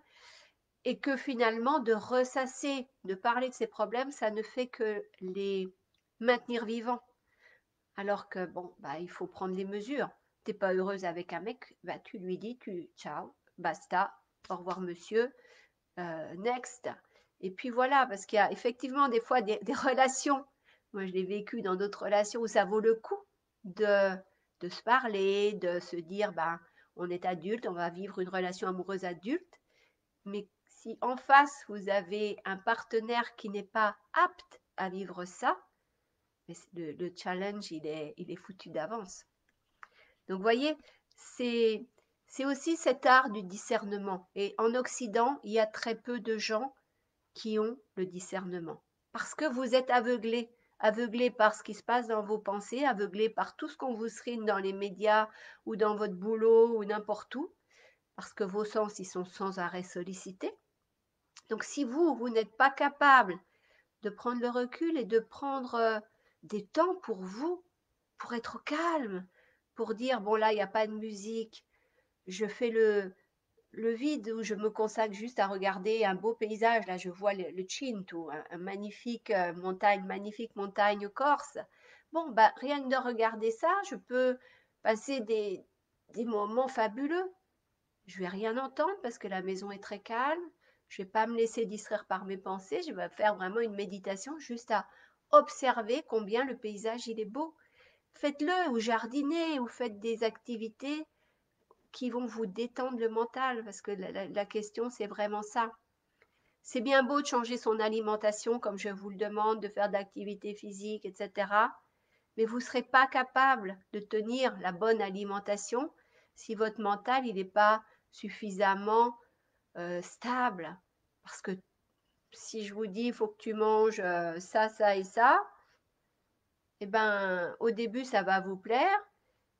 et que finalement de ressasser, de parler de ces problèmes, ça ne fait que les maintenir vivants. Alors que bon, bah, il faut prendre les mesures. T'es pas heureuse avec un mec, bah, tu lui dis, ciao, basta, au revoir monsieur, next. Et puis voilà, parce qu'il y a effectivement des fois des relations, moi je l'ai vécu dans d'autres relations où ça vaut le coup de, de se parler, de se dire, ben, on est adulte, on va vivre une relation amoureuse adulte, mais si en face, vous avez un partenaire qui n'est pas apte à vivre ça, le challenge, il est foutu d'avance. Donc, vous voyez, c'est aussi cet art du discernement. Et en Occident, il y a très peu de gens qui ont le discernement. Parce que vous êtes aveuglés. Aveuglés par ce qui se passe dans vos pensées, aveuglés par tout ce qu'on vous serine dans les médias ou dans votre boulot ou n'importe où, parce que vos sens, ils sont sans arrêt sollicités. Donc si vous n'êtes pas capable de prendre le recul et de prendre des temps pour vous, pour être au calme, pour dire, bon là, il n'y a pas de musique, je fais le vide où je me consacre juste à regarder un beau paysage, là je vois le Cinto, un magnifique montagne corse. Bon, bah, rien que de regarder ça, je peux passer des moments fabuleux. Je vais rien entendre parce que la maison est très calme. Je vais pas me laisser distraire par mes pensées. Je vais faire vraiment une méditation juste à observer combien le paysage il est beau. Faites-le ou jardinez ou faites des activités qui vont vous détendre le mental parce que la question c'est vraiment ça. C'est bien beau de changer son alimentation comme je vous le demande, de faire d'activités physiques, etc. Mais vous ne serez pas capable de tenir la bonne alimentation si votre mental il n'est pas suffisamment stable. Parce que si je vous dis il faut que tu manges ça, ça et ça, eh ben, au début ça va vous plaire.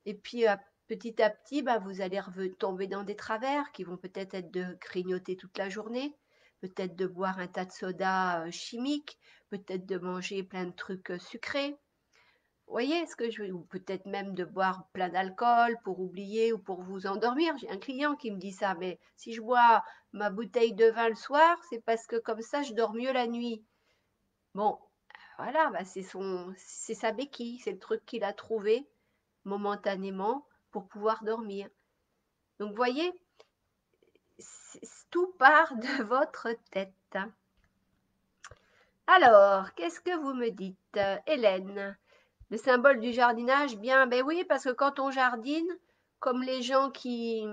Et puis petit à petit, ben, vous allez tomber dans des travers qui vont peut-être être de grignoter toute la journée, peut-être de boire un tas de soda chimiques, peut-être de manger plein de trucs sucrés. Vous voyez ce que je veux, ou peut-être même de boire plein d'alcool pour oublier ou pour vous endormir. J'ai un client qui me dit ça, mais si je bois ma bouteille de vin le soir, c'est parce que comme ça je dors mieux la nuit. Bon, voilà, bah c'est sa béquille, c'est le truc qu'il a trouvé momentanément pour pouvoir dormir. Donc, vous voyez, tout part de votre tête. Alors, qu'est-ce que vous me dites, Hélène? Le symbole du jardinage, bien, ben oui, parce que quand on jardine, comme les gens qui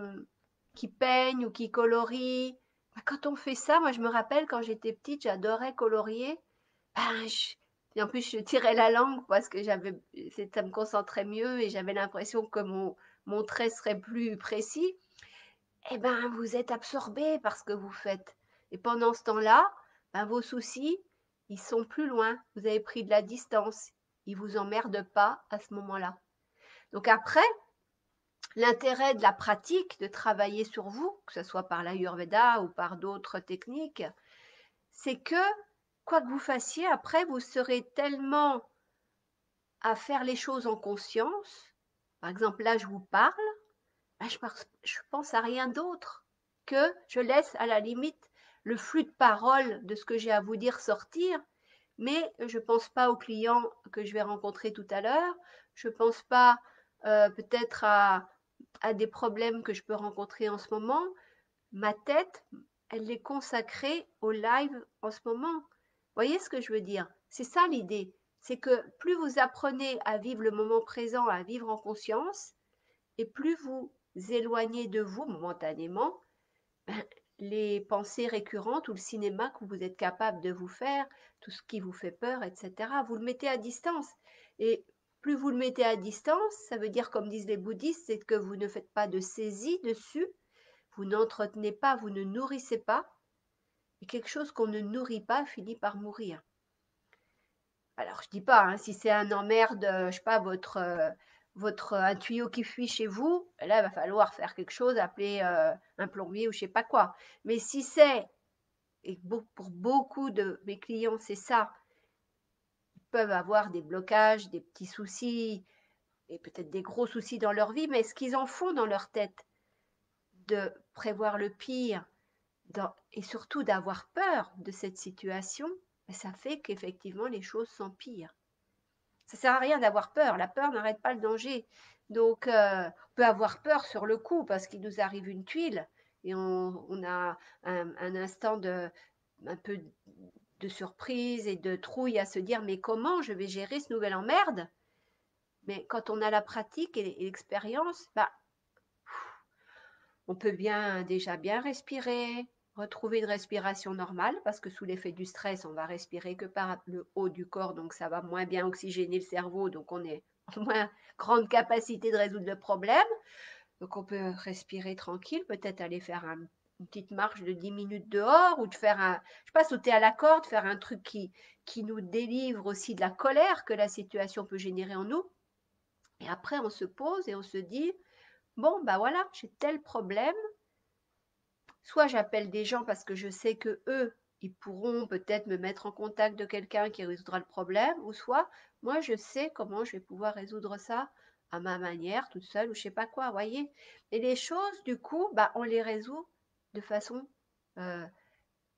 peignent ou qui colorient, ben quand on fait ça, moi je me rappelle quand j'étais petite, j'adorais colorier. Ben, et en plus, je tirais la langue parce que ça me concentrait mieux et j'avais l'impression que mon trait serait plus précis. Eh ben, vous êtes absorbé par ce que vous faites. Et pendant ce temps-là, ben, vos soucis, ils sont plus loin. Vous avez pris de la distance. Ils vous emmerdent pas à ce moment-là. Donc après, l'intérêt de la pratique, de travailler sur vous, que ce soit par l'Ayurveda ou par d'autres techniques, c'est que quoi que vous fassiez, après, vous serez tellement à faire les choses en conscience. Par exemple, là, je vous parle, ben, je pense à rien d'autre que je laisse à la limite le flux de parole de ce que j'ai à vous dire sortir, mais je ne pense pas aux clients que je vais rencontrer tout à l'heure, je ne pense pas peut-être à des problèmes que je peux rencontrer en ce moment. Ma tête, elle est consacrée au live en ce moment. Vous voyez ce que je veux dire? C'est ça l'idée. C'est que plus vous apprenez à vivre le moment présent, à vivre en conscience, et plus vous éloignez de vous momentanément, ben, les pensées récurrentes ou le cinéma que vous êtes capable de vous faire, tout ce qui vous fait peur, etc., vous le mettez à distance. Et plus vous le mettez à distance, ça veut dire, comme disent les bouddhistes, c'est que vous ne faites pas de saisie dessus, vous n'entretenez pas, vous ne nourrissez pas. Et quelque chose qu'on ne nourrit pas finit par mourir. Alors, je dis pas, hein, si c'est un emmerde, je sais pas, un tuyau qui fuit chez vous, là, il va falloir faire quelque chose, appeler un plombier ou je sais pas quoi. Mais si c'est, et pour beaucoup de mes clients, c'est ça, ils peuvent avoir des blocages, des petits soucis, et peut-être des gros soucis dans leur vie, mais ce qu'ils en font dans leur tête, de prévoir le pire, et surtout d'avoir peur de cette situation, ça fait qu'effectivement les choses s'empirent. Ça sert à rien d'avoir peur. La peur n'arrête pas le danger. Donc, on peut avoir peur sur le coup parce qu'il nous arrive une tuile et on a un instant un peu de surprise et de trouille à se dire mais comment je vais gérer ce nouvel emmerde. Mais quand on a la pratique et l'expérience, bah, on peut déjà bien respirer, retrouver une respiration normale parce que sous l'effet du stress, on va respirer que par le haut du corps, donc ça va moins bien oxygéner le cerveau, donc on est en moins grande capacité de résoudre le problème. Donc on peut respirer tranquille, peut-être aller faire une petite marche de 10 minutes dehors ou de faire je sais pas, sauter à la corde, faire un truc qui nous délivre aussi de la colère que la situation peut générer en nous. Et après, on se pose et on se dit, bon, bah voilà, j'ai tel problème. Soit j'appelle des gens parce que je sais que eux, ils pourront peut-être me mettre en contact de quelqu'un qui résoudra le problème, ou soit moi je sais comment je vais pouvoir résoudre ça à ma manière, toute seule, ou je sais pas quoi, voyez. Et les choses, du coup, bah, on les résout de façon euh,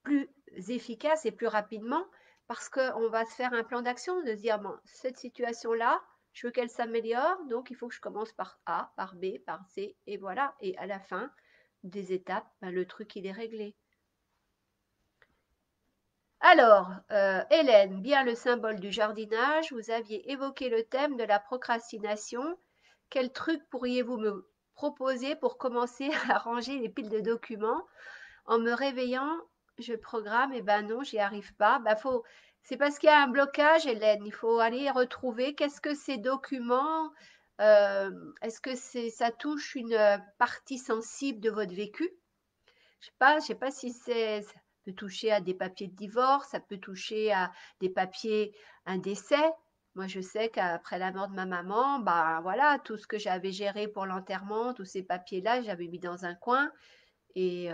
plus efficace et plus rapidement parce qu'on va se faire un plan d'action, de se dire, bon, cette situation-là, je veux qu'elle s'améliore, donc il faut que je commence par A, par B, par C, et voilà. Et à la fin des étapes, ben, le truc, il est réglé. Alors, Hélène, bien le symbole du jardinage, vous aviez évoqué le thème de la procrastination. Quel truc pourriez-vous me proposer pour commencer à ranger les piles de documents? En me réveillant, je programme, et ben non, j'y arrive pas. C'est parce qu'il y a un blocage, Hélène. Il faut aller retrouver qu'est-ce que ces documents, est-ce que ça touche une partie sensible de votre vécu? Je sais pas si ça peut toucher à des papiers de divorce, ça peut toucher à des papiers, un décès. Moi, je sais qu'après la mort de ma maman, bah voilà, tout ce que j'avais géré pour l'enterrement, tous ces papiers-là, j'avais mis dans un coin et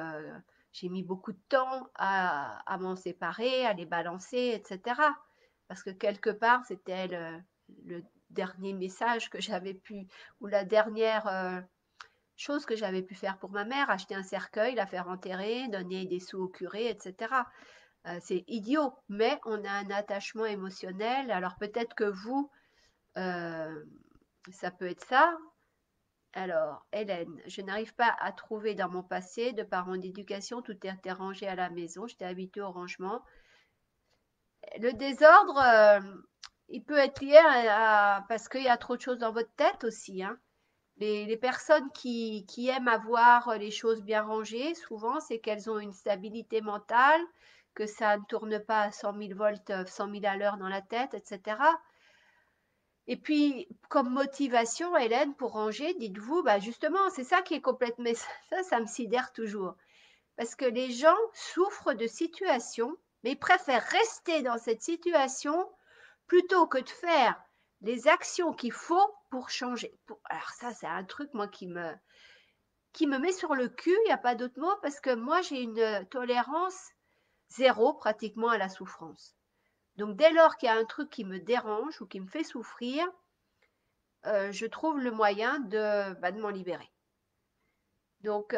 j'ai mis beaucoup de temps à m'en séparer, à les balancer, etc. Parce que quelque part, c'était le dernier message que j'avais pu, ou la dernière chose que j'avais pu faire pour ma mère, acheter un cercueil, la faire enterrer, donner des sous au curé, etc. C'est idiot, mais on a un attachement émotionnel. Alors peut-être que vous, euh, ça peut être ça. Alors, Hélène, je n'arrive pas à trouver dans mon passé, de par mon éducation, tout était rangé à la maison, j'étais habituée au rangement. Le désordre, il peut être lié parce qu'il y a trop de choses dans votre tête aussi, hein. Les personnes qui aiment avoir les choses bien rangées, souvent, c'est qu'elles ont une stabilité mentale, que ça ne tourne pas à 100 000 volts, 100 000 à l'heure dans la tête, etc. Et puis, comme motivation, Hélène, pour ranger, dites-vous, bah justement, c'est ça qui est complètement... Ça me sidère toujours. Parce que les gens souffrent de situations, mais ils préfèrent rester dans cette situation plutôt que de faire les actions qu'il faut pour changer. Alors ça, c'est un truc, moi, qui me met sur le cul, il n'y a pas d'autre mot, parce que moi, j'ai une tolérance zéro pratiquement à la souffrance. Donc, dès lors qu'il y a un truc qui me dérange ou qui me fait souffrir, je trouve le moyen de m'en libérer. Donc,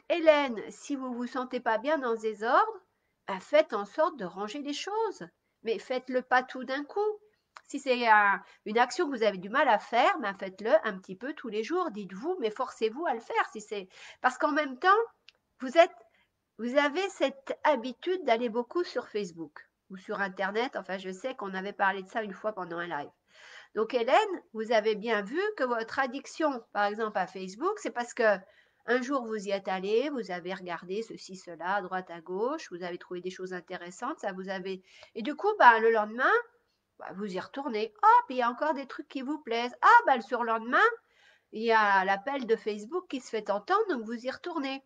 Hélène, si vous ne vous sentez pas bien dans ces ordres, bah, faites en sorte de ranger les choses. Mais faites-le pas tout d'un coup. Si c'est une action que vous avez du mal à faire, bah, faites-le un petit peu tous les jours. Dites-vous, mais forcez-vous à le faire. Parce qu'en même temps, vous avez cette habitude d'aller beaucoup sur Facebook ou sur Internet. Enfin, je sais qu'on avait parlé de ça une fois pendant un live. Donc, Hélène, vous avez bien vu que votre addiction, par exemple, à Facebook, c'est parce que un jour vous y êtes allé, vous avez regardé ceci, cela, à droite, à gauche, vous avez trouvé des choses intéressantes, ça vous avez. Et du coup, bah, le lendemain, bah, vous y retournez. Hop, il y a encore des trucs qui vous plaisent. Ah, bah, le surlendemain, il y a l'appel de Facebook qui se fait entendre, donc vous y retournez.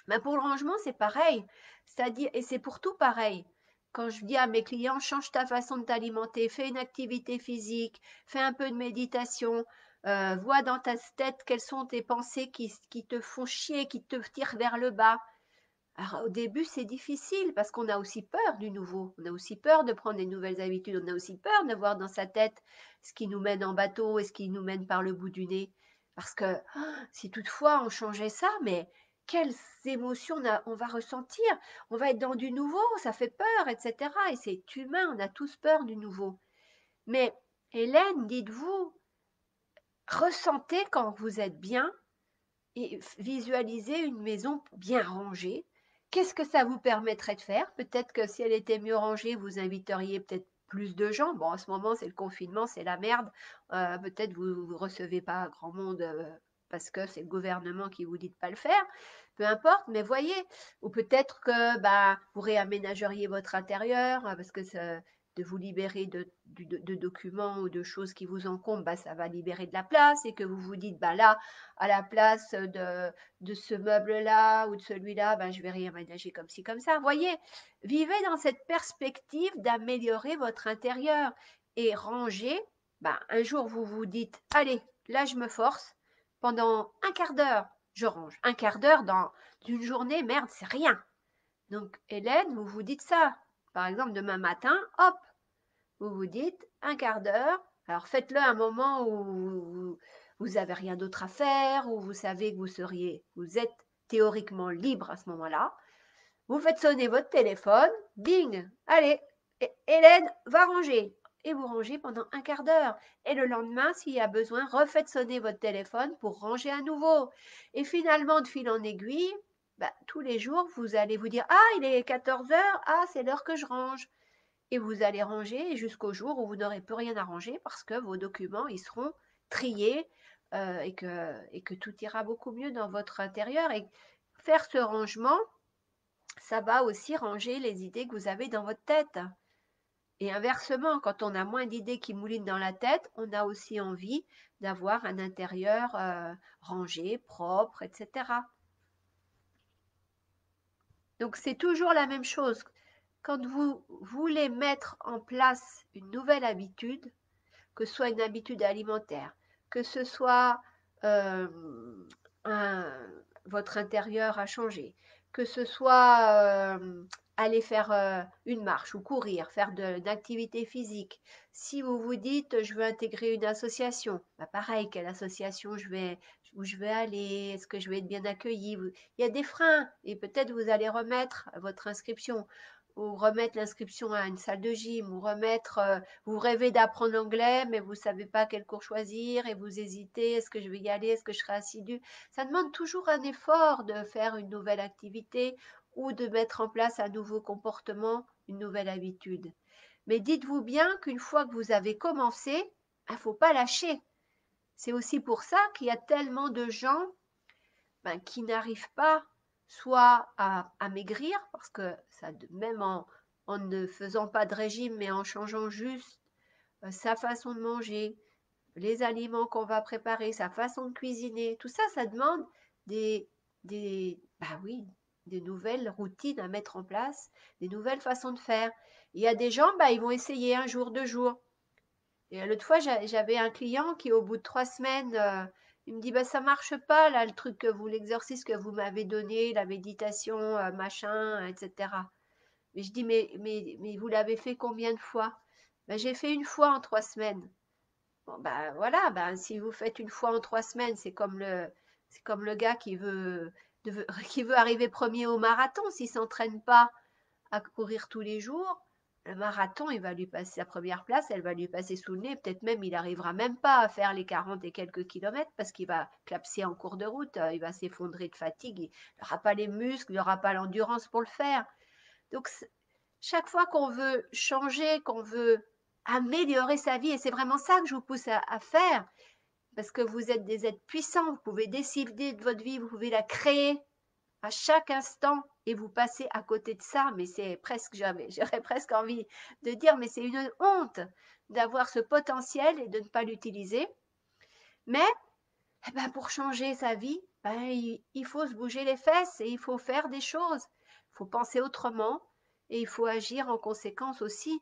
Ben pour le rangement, c'est pareil. C'est-à-dire, et c'est pour tout pareil. Quand je dis à mes clients, change ta façon de t'alimenter, fais une activité physique, fais un peu de méditation, vois dans ta tête quelles sont tes pensées qui te font chier, qui te tirent vers le bas. Alors, au début, c'est difficile parce qu'on a aussi peur du nouveau. On a aussi peur de prendre des nouvelles habitudes. On a aussi peur de voir dans sa tête ce qui nous mène en bateau et ce qui nous mène par le bout du nez. Parce que si toutefois on changeait ça, mais quelles émotions on va ressentir? On va être dans du nouveau, ça fait peur, etc. Et c'est humain, on a tous peur du nouveau. Mais Hélène, dites-vous, ressentez quand vous êtes bien et visualisez une maison bien rangée. Qu'est-ce que ça vous permettrait de faire? Peut-être que si elle était mieux rangée, vous inviteriez peut-être plus de gens. Bon, en ce moment, c'est le confinement, c'est la merde. Peut-être vous ne recevez pas grand monde parce que c'est le gouvernement qui vous dit de ne pas le faire. Peu importe, mais voyez. Ou peut-être que bah, vous réaménageriez votre intérieur parce que de vous libérer de documents ou de choses qui vous encombrent, bah, ça va libérer de la place et que vous vous dites, bah là, à la place de ce meuble-là ou de celui-là, ben, je vais réaménager comme ci, comme ça. Voyez, vivez dans cette perspective d'améliorer votre intérieur et ranger. Ben, un jour, vous vous dites, allez, là, je me force. Pendant un quart d'heure, je range. Un quart d'heure dans une journée, merde, c'est rien. Donc, Hélène, vous vous dites ça. Par exemple, demain matin, hop, vous vous dites un quart d'heure. Alors faites-le à un moment où vous n'avez rien d'autre à faire, où vous savez que vous êtes théoriquement libre à ce moment-là. Vous faites sonner votre téléphone, bing, allez, Hélène va ranger. Et vous rangez pendant un quart d'heure. Et le lendemain, s'il y a besoin, refaites sonner votre téléphone pour ranger à nouveau. Et finalement, de fil en aiguille, bah, tous les jours, vous allez vous dire, ah, il est 14 heures, ah, c'est l'heure que je range. Et vous allez ranger jusqu'au jour où vous n'aurez plus rien à ranger parce que vos documents ils seront triés et que tout ira beaucoup mieux dans votre intérieur. Et faire ce rangement, ça va aussi ranger les idées que vous avez dans votre tête. Et inversement, quand on a moins d'idées qui moulinent dans la tête, on a aussi envie d'avoir un intérieur rangé, propre, etc. Donc c'est toujours la même chose. Quand vous voulez mettre en place une nouvelle habitude, que ce soit une habitude alimentaire, que ce soit euh, un, votre intérieur a changé, que ce soit aller faire une marche ou courir, faire une activité physique. Si vous vous dites je veux intégrer une association, bah pareil, quelle association où je vais aller, est-ce que je vais être bien accueilli? Il y a des freins et peut-être vous allez remettre votre inscription ou remettre l'inscription à une salle de gym ou remettre vous rêvez d'apprendre l'anglais, mais vous ne savez pas quel cours choisir et vous hésitez, est-ce que je vais y aller, est-ce que je serai assidu? Ça demande toujours un effort de faire une nouvelle activité ou de mettre en place un nouveau comportement, une nouvelle habitude. Mais dites-vous bien qu'une fois que vous avez commencé, il ne faut pas lâcher. C'est aussi pour ça qu'il y a tellement de gens qui n'arrivent pas soit à maigrir, parce que ça, même en ne faisant pas de régime, mais en changeant juste sa façon de manger, les aliments qu'on va préparer, sa façon de cuisiner, tout ça, ça demande bah oui, des nouvelles routines à mettre en place, des nouvelles façons de faire. Il y a des gens, ils vont essayer un jour, 2 jours. Et l'autre fois, j'avais un client qui, au bout de 3 semaines, il me dit, bah, ça marche pas, là, le truc que vous, l'exercice que vous m'avez donné, la méditation, machin, etc. Mais je dis, mais vous l'avez fait combien de fois? Ben, j'ai fait une fois en 3 semaines. Bon, ben voilà, ben, si vous faites une fois en 3 semaines, c'est comme le gars qui veut arriver premier au marathon. S'il ne s'entraîne pas à courir tous les jours, le marathon, il va lui passer sa première place, elle va lui passer sous le nez. Peut-être même, il n'arrivera même pas à faire les 40 et quelques kilomètres parce qu'il va clapser en cours de route, il va s'effondrer de fatigue, il n'aura pas les muscles, il n'aura pas l'endurance pour le faire. Donc, chaque fois qu'on veut changer, qu'on veut améliorer sa vie, et c'est vraiment ça que je vous pousse à faire, parce que vous êtes des êtres puissants, vous pouvez décider de votre vie, vous pouvez la créer à chaque instant et vous passez à côté de ça, mais c'est presque jamais. J'aurais presque envie de dire, mais c'est une honte d'avoir ce potentiel et de ne pas l'utiliser. Mais pour changer sa vie, ben, il faut se bouger les fesses et il faut faire des choses. Il faut penser autrement et il faut agir en conséquence aussi.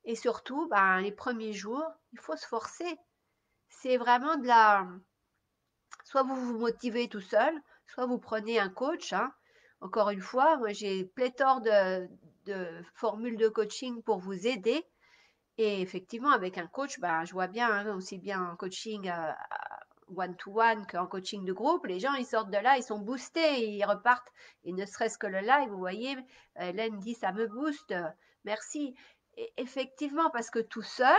Et surtout, ben, les premiers jours, il faut se forcer. C'est vraiment de la... Soit vous vous motivez tout seul, soit vous prenez un coach, hein. Encore une fois, moi j'ai pléthore de formules de coaching pour vous aider. Et effectivement, avec un coach, ben, je vois bien, hein, aussi bien en coaching one-to-one qu'en coaching de groupe, les gens, ils sortent de là, ils sont boostés, ils repartent. Et ne serait-ce que le live, vous voyez, Hélène dit, ça me booste, merci. Et effectivement, parce que tout seul,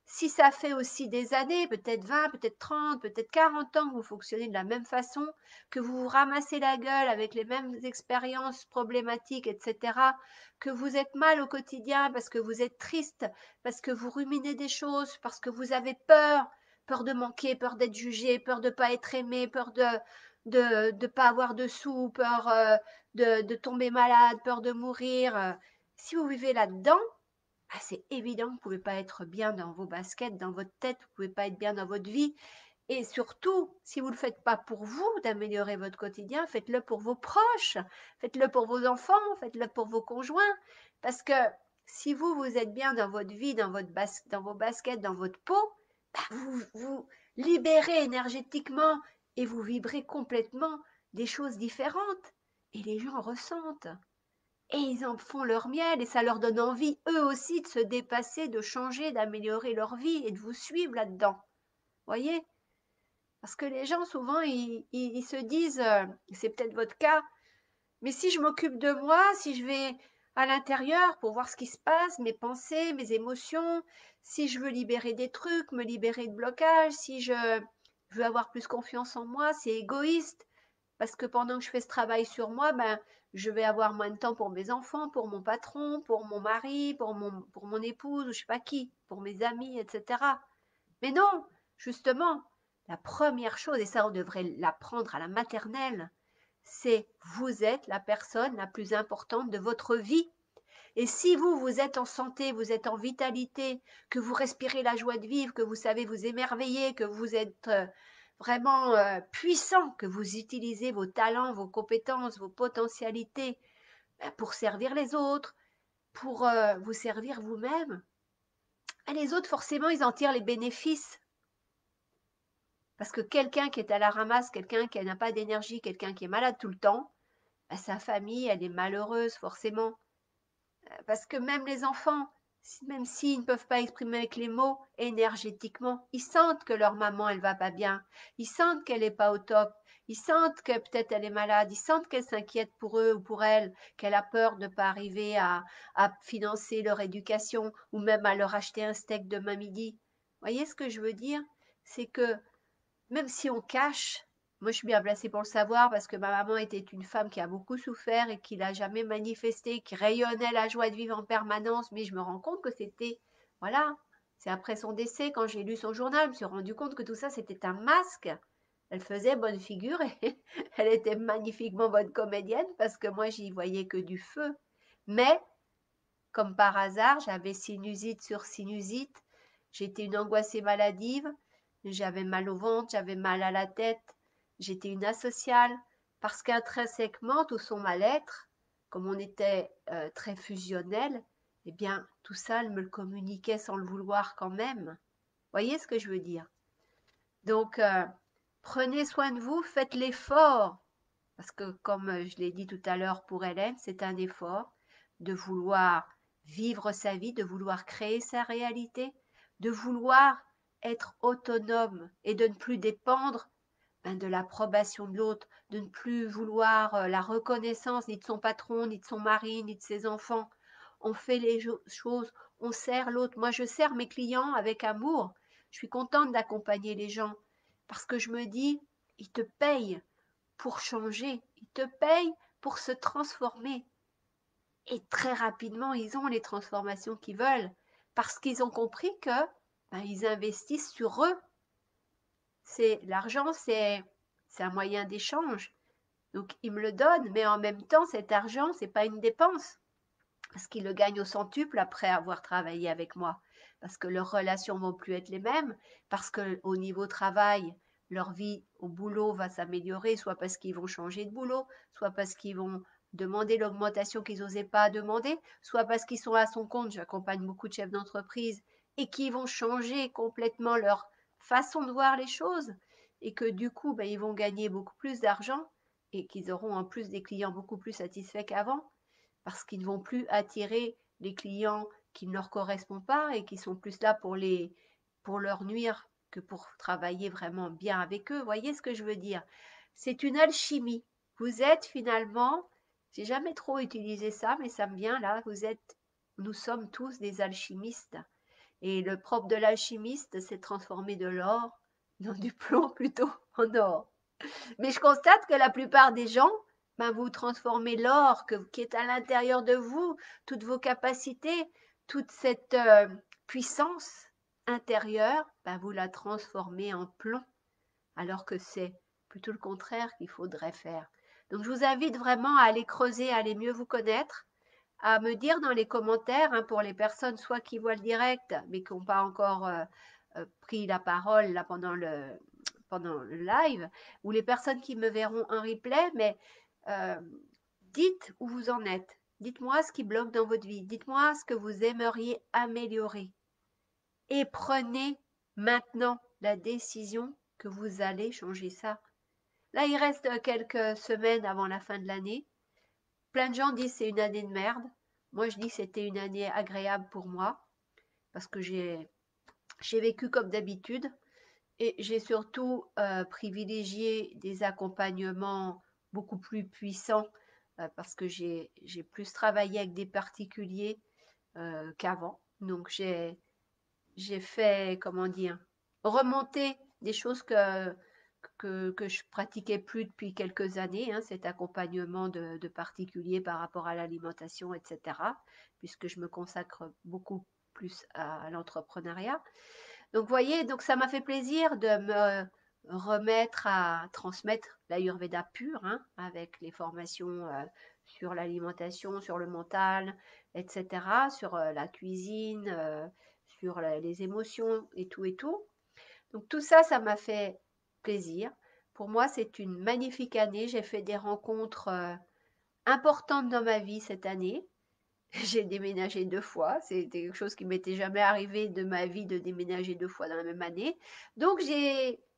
si ça fait aussi des années, peut-être 20, peut-être 30, peut-être 40 ans que vous fonctionnez de la même façon, que vous vous ramassez la gueule avec les mêmes expériences problématiques, etc., que vous êtes mal au quotidien parce que vous êtes triste, parce que vous ruminez des choses, parce que vous avez peur, peur de manquer, peur d'être jugé, peur de ne pas être aimé, peur de pas avoir de sous, peur de tomber malade, peur de mourir. Si vous vivez là-dedans, bah, c'est évident que vous ne pouvez pas être bien dans vos baskets, dans votre tête, vous ne pouvez pas être bien dans votre vie. Et surtout, si vous ne le faites pas pour vous, d'améliorer votre quotidien, faites-le pour vos proches, faites-le pour vos enfants, faites-le pour vos conjoints. Parce que si vous, vous êtes bien dans votre vie, dans vos baskets, dans votre peau, bah, vous vous libérez énergétiquement et vous vibrez complètement des choses différentes. Et les gens ressentent. Et ils en font leur miel et ça leur donne envie, eux aussi, de se dépasser, de changer, d'améliorer leur vie et de vous suivre là-dedans. Voyez? Parce que les gens, souvent, ils se disent, c'est peut-être votre cas, mais si je m'occupe de moi, si je vais à l'intérieur pour voir ce qui se passe, mes pensées, mes émotions, si je veux libérer des trucs, me libérer de blocages, si je veux avoir plus confiance en moi, c'est égoïste. Parce que pendant que je fais ce travail sur moi, ben, je vais avoir moins de temps pour mes enfants, pour mon patron, pour mon mari, pour mon épouse, ou je sais pas qui, pour mes amis, etc. Mais non, justement, la première chose, et ça on devrait l'apprendre à la maternelle, c'est vous êtes la personne la plus importante de votre vie. Et si vous, vous êtes en santé, vous êtes en vitalité, que vous respirez la joie de vivre, que vous savez vous émerveiller, que vous êtes vraiment puissant, que vous utilisez vos talents, vos compétences, vos potentialités pour servir les autres, pour vous servir vous-même, les autres, forcément, ils en tirent les bénéfices. Parce que quelqu'un qui est à la ramasse, quelqu'un qui n'a pas d'énergie, quelqu'un qui est malade tout le temps, bah, sa famille, elle est malheureuse forcément. Parce que même les enfants, même s'ils ne peuvent pas exprimer avec les mots, énergétiquement, ils sentent que leur maman, elle va pas bien. Ils sentent qu'elle n'est pas au top. Ils sentent que peut-être elle est malade. Ils sentent qu'elle s'inquiète pour eux ou pour elle, qu'elle a peur de ne pas arriver à financer leur éducation ou même à leur acheter un steak demain midi. Vous voyez ce que je veux dire? C'est que même si on cache, moi je suis bien placée pour le savoir parce que ma maman était une femme qui a beaucoup souffert et qui l'a jamais manifesté, qui rayonnait la joie de vivre en permanence, mais je me rends compte que c'était, voilà, c'est après son décès, quand j'ai lu son journal, je me suis rendu compte que tout ça c'était un masque. Elle faisait bonne figure et elle était magnifiquement bonne comédienne parce que moi j'y voyais que du feu. Mais, comme par hasard, j'avais sinusite sur sinusite, j'étais une angoissée maladive, j'avais mal au ventre, j'avais mal à la tête, j'étais une asociale, parce qu'intrinsèquement, tout son mal-être, comme on était très fusionnel, eh bien, tout ça, elle me le communiquait sans le vouloir quand même. Voyez ce que je veux dire? Donc, prenez soin de vous, faites l'effort, parce que comme je l'ai dit tout à l'heure pour Hélène, c'est un effort de vouloir vivre sa vie, de vouloir créer sa réalité, de vouloir être autonome et de ne plus dépendre de l'approbation de l'autre, de ne plus vouloir la reconnaissance ni de son patron, ni de son mari, ni de ses enfants. On fait les choses, on sert l'autre. Moi, je sers mes clients avec amour. Je suis contente d'accompagner les gens parce que je me dis, ils te payent pour changer, ils te payent pour se transformer. Et très rapidement, ils ont les transformations qu'ils veulent parce qu'ils ont compris que ils investissent sur eux. C'est l'argent, c'est un moyen d'échange. Donc ils me le donnent, mais en même temps, cet argent, c'est pas une dépense parce qu'ils le gagnent au centuple après avoir travaillé avec moi. Parce que leurs relations vont plus être les mêmes, parce que au niveau travail, leur vie au boulot va s'améliorer, soit parce qu'ils vont changer de boulot, soit parce qu'ils vont demander l'augmentation qu'ils n'osaient pas demander, soit parce qu'ils sont à son compte, j'accompagne beaucoup de chefs d'entreprise, et qui vont changer complètement leur façon de voir les choses, et que du coup, ben, ils vont gagner beaucoup plus d'argent, et qu'ils auront en plus des clients beaucoup plus satisfaits qu'avant, parce qu'ils ne vont plus attirer les clients qui ne leur correspondent pas et qui sont plus là pour leur nuire que pour travailler vraiment bien avec eux. Voyez ce que je veux dire? C'est une alchimie. Vous êtes finalement, j'ai jamais trop utilisé ça, mais ça me vient là, nous sommes tous des alchimistes. Et le propre de l'alchimiste, c'est transformer de l'or, non du plomb plutôt, en or. Mais je constate que la plupart des gens, ben, vous transformez l'or qui est à l'intérieur de vous, toutes vos capacités, toute cette puissance intérieure, ben, vous la transformez en plomb, alors que c'est plutôt le contraire qu'il faudrait faire. Donc je vous invite vraiment à aller creuser, à aller mieux vous connaître, à me dire dans les commentaires, hein, pour les personnes soit qui voient le direct, mais qui n'ont pas encore pris la parole là, pendant le live, ou les personnes qui me verront en replay, mais euh, dites où vous en êtes. Dites-moi ce qui bloque dans votre vie. Dites-moi ce que vous aimeriez améliorer. Et prenez maintenant la décision que vous allez changer ça. Là, il reste quelques semaines avant la fin de l'année. Plein de gens disent c'est une année de merde. Moi, je dis que c'était une année agréable pour moi parce que j'ai vécu comme d'habitude et j'ai surtout privilégié des accompagnements beaucoup plus puissants parce que j'ai plus travaillé avec des particuliers qu'avant. Donc, j'ai fait, comment dire, remonter des choses que je pratiquais plus depuis quelques années, hein, cet accompagnement de particuliers par rapport à l'alimentation, etc., puisque je me consacre beaucoup plus à l'entrepreneuriat. Donc, vous voyez, donc ça m'a fait plaisir de me remettre à transmettre l'Ayurveda pur, hein, avec les formations sur l'alimentation, sur le mental, etc., sur la cuisine, sur les émotions et tout et tout. Donc tout ça, ça m'a fait plaisir. Pour moi, c'est une magnifique année. J'ai fait des rencontres importantes dans ma vie cette année. J'ai déménagé 2 fois. C'était quelque chose qui m'était jamais arrivé de ma vie de déménager 2 fois dans la même année. Donc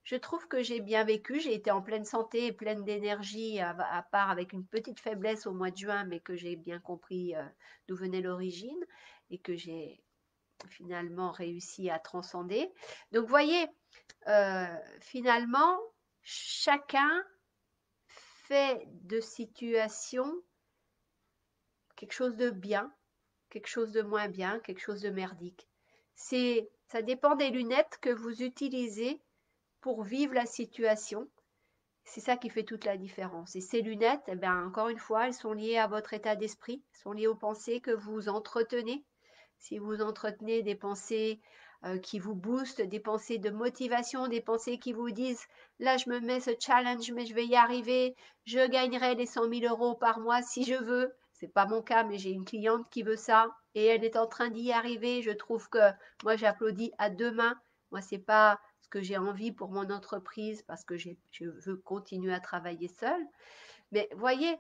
je trouve que j'ai bien vécu. J'ai été en pleine santé et pleine d'énergie, à part avec une petite faiblesse au mois de juin, mais que j'ai bien compris d'où venait l'origine et que j'ai finalement réussi à transcender. Donc, vous voyez, finalement, chacun fait de situation quelque chose de bien, quelque chose de moins bien, quelque chose de merdique. Ça dépend des lunettes que vous utilisez pour vivre la situation. C'est ça qui fait toute la différence. Et ces lunettes, eh bien, encore une fois, elles sont liées à votre état d'esprit, sont liées aux pensées que vous entretenez. Si vous entretenez des pensées qui vous boostent, des pensées de motivation, des pensées qui vous disent là je me mets ce challenge mais je vais y arriver, je gagnerai les 100 000 euros par mois si je veux. C'est pas mon cas, mais j'ai une cliente qui veut ça et elle est en train d'y arriver. Je trouve que moi j'applaudis à deux mains. Moi c'est pas ce que j'ai envie pour mon entreprise parce que je veux continuer à travailler seule. Mais voyez,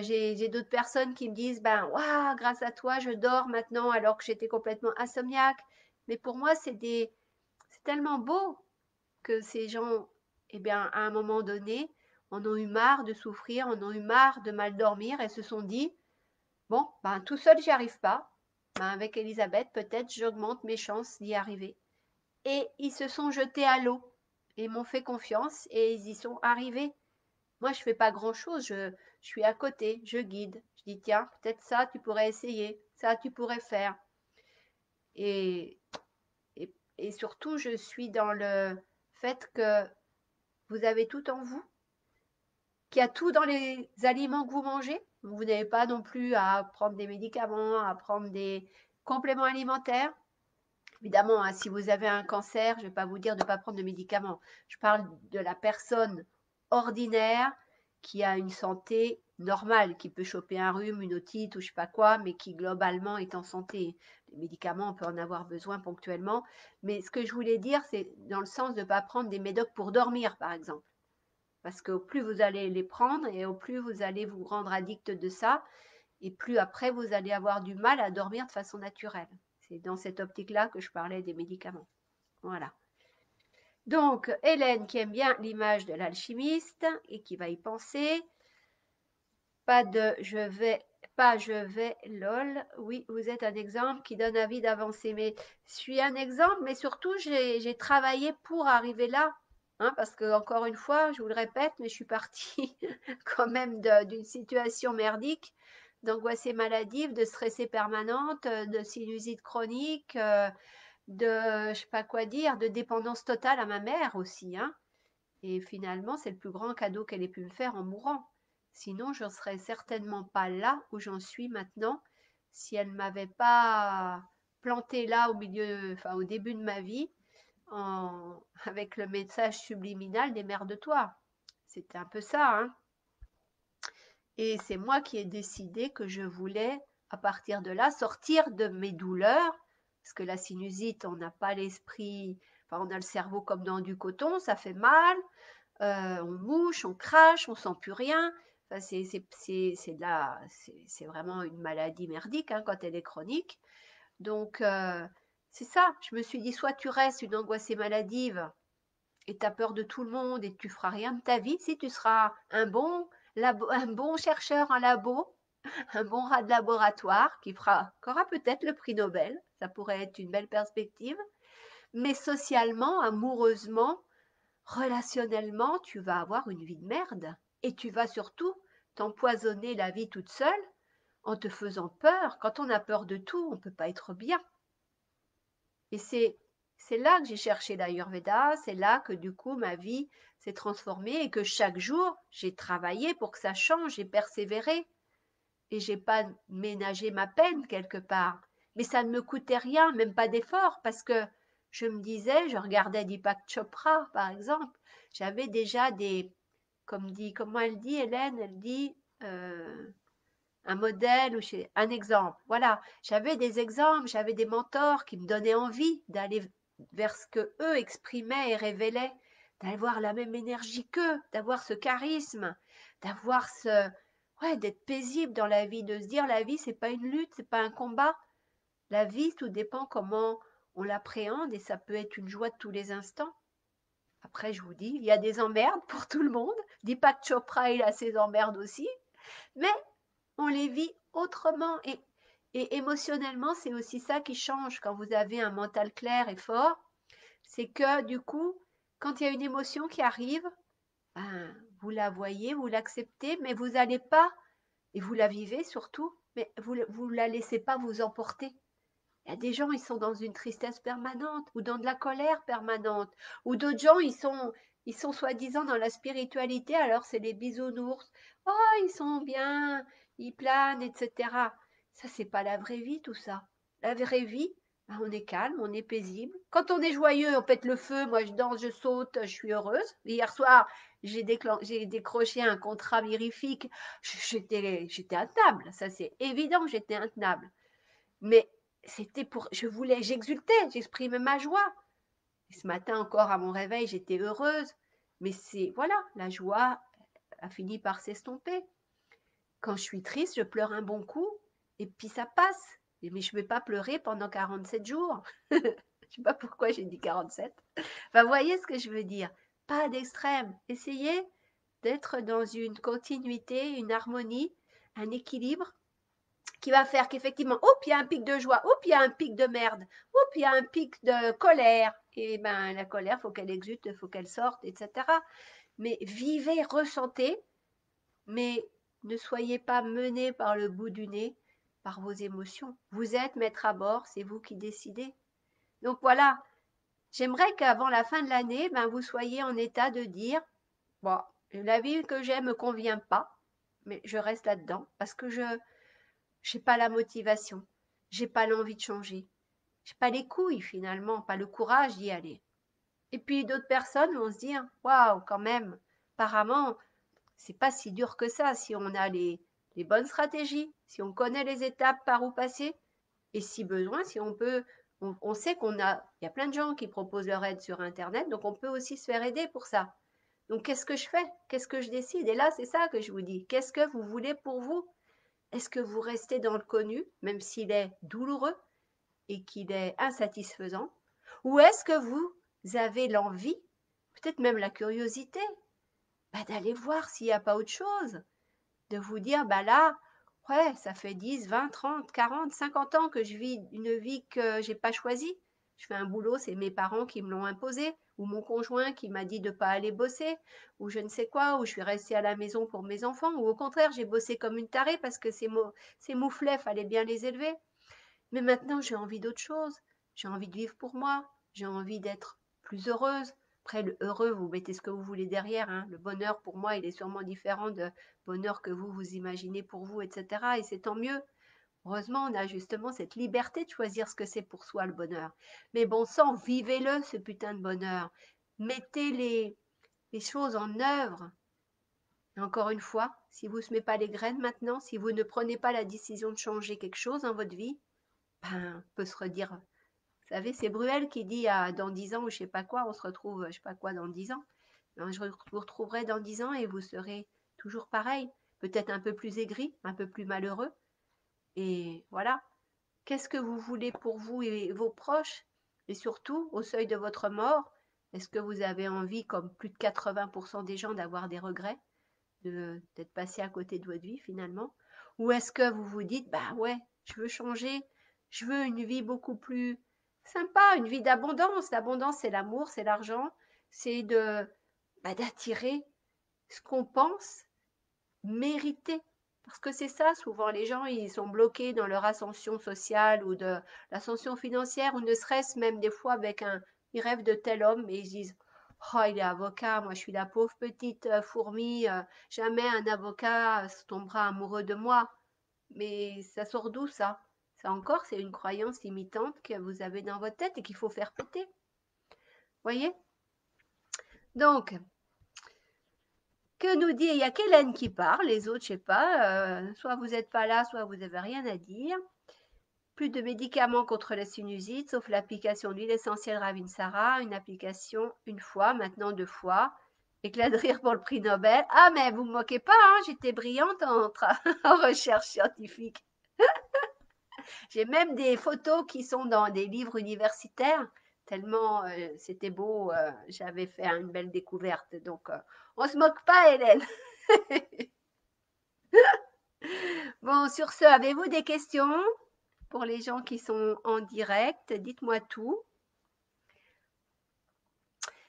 j'ai d'autres personnes qui me disent, ben, waouh, grâce à toi, je dors maintenant alors que j'étais complètement insomniaque. Mais pour moi, c'est tellement beau que ces gens, eh bien, à un moment donné, en ont eu marre de souffrir, en ont eu marre de mal dormir et se sont dit, bon, ben, tout seul, j'y arrive pas. Ben, avec Elisabeth, peut-être j'augmente mes chances d'y arriver. Et ils se sont jetés à l'eau et m'ont fait confiance et ils y sont arrivés. Moi, je fais pas grand-chose, je suis à côté, je guide. Je dis, tiens, peut-être ça, tu pourrais essayer, ça, tu pourrais faire. Et, et surtout, je suis dans le fait que vous avez tout en vous, qu'il y a tout dans les aliments que vous mangez. Vous n'avez pas non plus à prendre des médicaments, à prendre des compléments alimentaires. Évidemment, hein, si vous avez un cancer, je ne vais pas vous dire de ne pas prendre de médicaments. Je parle de la personne ordinaire qui a une santé normale, qui peut choper un rhume, une otite ou je sais pas quoi, mais qui globalement est en santé. Les médicaments, on peut en avoir besoin ponctuellement. Mais ce que je voulais dire, c'est dans le sens de ne pas prendre des médocs pour dormir, par exemple. Parce qu'au plus vous allez les prendre et au plus vous allez vous rendre addict de ça, et plus après vous allez avoir du mal à dormir de façon naturelle. C'est dans cette optique-là que je parlais des médicaments. Voilà. Donc, Hélène qui aime bien l'image de l'alchimiste et qui va y penser. Pas de je vais, lol. Oui, vous êtes un exemple qui donne envie d'avancer. Mais je suis un exemple, mais surtout, j'ai travaillé pour arriver là. Hein, parce que, encore une fois, je vous le répète, mais je suis partie quand même d'une situation merdique, d'angoisse maladive, de stressée permanente, de sinusite chronique, de, je sais pas quoi dire, de dépendance totale à ma mère aussi. Hein. Et finalement, c'est le plus grand cadeau qu'elle ait pu me faire en mourant. Sinon, je ne serais certainement pas là où j'en suis maintenant si elle ne m'avait pas planté là au début de ma vie, avec le message subliminal démerde-toi. C'était un peu ça, hein. Et c'est moi qui ai décidé que je voulais, à partir de là, sortir de mes douleurs, parce que la sinusite, on n'a pas l'esprit, enfin, on a le cerveau comme dans du coton, ça fait mal, on mouche, on crache, on sent plus rien. Enfin, c'est vraiment une maladie merdique hein, quand elle est chronique. Donc, c'est ça. Je me suis dit, soit tu restes une angoissée maladive et tu as peur de tout le monde et tu feras rien de ta vie, si tu seras un bon chercheur en labo, un bon rat de laboratoire qui aura peut-être le prix Nobel. Ça pourrait être une belle perspective. Mais socialement, amoureusement, relationnellement, tu vas avoir une vie de merde. Et tu vas surtout t'empoisonner la vie toute seule en te faisant peur. Quand on a peur de tout, on ne peut pas être bien. Et c'est là que j'ai cherché l'Ayurveda, c'est là que du coup ma vie s'est transformée et que chaque jour j'ai travaillé pour que ça change, j'ai persévéré et j'ai pas ménagé ma peine quelque part. Mais ça ne me coûtait rien, même pas d'effort, parce que je me disais, je regardais Deepak Chopra par exemple, j'avais déjà comment elle dit Hélène, elle dit un modèle ou un exemple. Voilà, j'avais des exemples, j'avais des mentors qui me donnaient envie d'aller vers ce que eux exprimaient et révélaient, d'avoir la même énergie qu'eux, d'avoir ce charisme, d'avoir ouais, d'être paisible dans la vie, de se dire la vie c'est pas une lutte, c'est pas un combat. La vie, tout dépend comment on l'appréhende et ça peut être une joie de tous les instants. Après, je vous dis, il y a des emmerdes pour tout le monde. Deepak Chopra, il a ses emmerdes aussi. Mais on les vit autrement. Et émotionnellement, c'est aussi ça qui change quand vous avez un mental clair et fort. C'est que du coup, quand il y a une émotion qui arrive, ben, vous la voyez, vous l'acceptez, mais vous n'allez pas, et vous la vivez surtout, mais vous ne la laissez pas vous emporter. Il y a des gens, ils sont dans une tristesse permanente ou dans de la colère permanente. Ou d'autres gens, ils sont soi-disant dans la spiritualité, alors c'est les bisounours. Oh, ils sont bien, ils planent, etc. Ça, c'est pas la vraie vie, tout ça. La vraie vie, ben, on est calme, on est paisible. Quand on est joyeux, on pète le feu. Moi, je danse, je saute, je suis heureuse. Hier soir, j'ai décroché un contrat mirifique. J'étais intenable. Ça, c'est évident que j'étais intenable. Mais j'exultais, j'exprimais ma joie. Et ce matin encore à mon réveil, j'étais heureuse. Mais voilà, la joie a fini par s'estomper. Quand je suis triste, je pleure un bon coup et puis ça passe. Mais je ne vais pas pleurer pendant 47 jours. Je ne sais pas pourquoi j'ai dit 47. Enfin, vous voyez ce que je veux dire. Pas d'extrême. Essayez d'être dans une continuité, une harmonie, un équilibre qui va faire qu'effectivement, oups, il y a un pic de joie, oups, il y a un pic de merde, oups, il y a un pic de colère. Et ben la colère, faut qu'elle exulte, faut qu'elle sorte, etc. Mais vivez, ressentez, mais ne soyez pas menés par le bout du nez, par vos émotions. Vous êtes maître à bord, c'est vous qui décidez. Donc voilà, j'aimerais qu'avant la fin de l'année, ben, vous soyez en état de dire, bon, la vie que j'ai me convient pas, mais je reste là-dedans parce que je j'ai pas la motivation, j'ai pas l'envie de changer, j'ai pas les couilles finalement, pas le courage d'y aller. Et puis d'autres personnes vont se dire, waouh, quand même, apparemment, c'est pas si dur que ça si on a les bonnes stratégies, si on connaît les étapes par où passer, et si besoin, si on peut, on sait il y a plein de gens qui proposent leur aide sur Internet, donc on peut aussi se faire aider pour ça. Donc qu'est-ce que je fais? Qu'est-ce que je décide? Et là, c'est ça que je vous dis. Qu'est-ce que vous voulez pour vous? Est-ce que vous restez dans le connu, même s'il est douloureux et qu'il est insatisfaisant? Ou est-ce que vous avez l'envie, peut-être même la curiosité, d'aller voir s'il n'y a pas autre chose? De vous dire, là, ouais, ça fait 10, 20, 30, 40, 50 ans que je vis une vie que j'ai pas choisie. Je fais un boulot, c'est mes parents qui me l'ont imposé, ou mon conjoint qui m'a dit de pas aller bosser, ou je ne sais quoi, ou je suis restée à la maison pour mes enfants, ou au contraire, j'ai bossé comme une tarée parce que ces mouflets, fallait bien les élever. Mais maintenant, j'ai envie d'autre chose. J'ai envie de vivre pour moi. J'ai envie d'être plus heureuse. Après, le heureux, vous mettez ce que vous voulez derrière, hein. Le bonheur, pour moi, il est sûrement différent de bonheur que vous imaginez pour vous, etc. Et c'est tant mieux. Heureusement, on a justement cette liberté de choisir ce que c'est pour soi, le bonheur. Mais bon sang, vivez-le, ce putain de bonheur. Mettez les choses en œuvre. Et encore une fois, si vous ne semez pas les graines maintenant, si vous ne prenez pas la décision de changer quelque chose dans votre vie, on peut se redire. Vous savez, c'est Bruel qui dit dans 10 ans ou je sais pas quoi, on se retrouve, je sais pas quoi, dans 10 ans. Je vous retrouverai dans 10 ans et vous serez toujours pareil, peut-être un peu plus aigri, un peu plus malheureux. Et voilà. Qu'est-ce que vous voulez pour vous et vos proches? Et surtout, au seuil de votre mort, est-ce que vous avez envie, comme plus de 80% des gens, d'avoir des regrets, d'être passé à côté de votre vie finalement? Ou est-ce que vous vous dites, ouais, je veux changer, je veux une vie beaucoup plus sympa, une vie d'abondance. L'abondance, c'est l'amour, c'est l'argent, c'est d'attirer ce qu'on pense mériter. Parce que c'est ça, souvent, les gens, ils sont bloqués dans leur ascension sociale ou de l'ascension financière, ou ne serait-ce même des fois avec ils rêvent de tel homme et ils disent, oh, il est avocat, moi je suis la pauvre petite fourmi, jamais un avocat tombera amoureux de moi. Mais ça sort d'où ça? Ça encore, c'est une croyance limitante que vous avez dans votre tête et qu'il faut faire péter. Voyez? Donc, que nous dit, il y a qu'Hélène qui parle, les autres, je sais pas, soit vous n'êtes pas là, soit vous n'avez rien à dire. Plus de médicaments contre la sinusite, sauf l'application d'huile essentielle Ravinsara, une application une fois, maintenant 2 fois. Éclat de rire pour le prix Nobel. Ah, mais vous ne me moquez pas, hein, j'étais brillante en recherche scientifique. J'ai même des photos qui sont dans des livres universitaires, tellement c'était beau, j'avais fait une belle découverte. Donc, on ne se moque pas, Hélène. Bon, sur ce, avez-vous des questions pour les gens qui sont en direct? Dites-moi tout.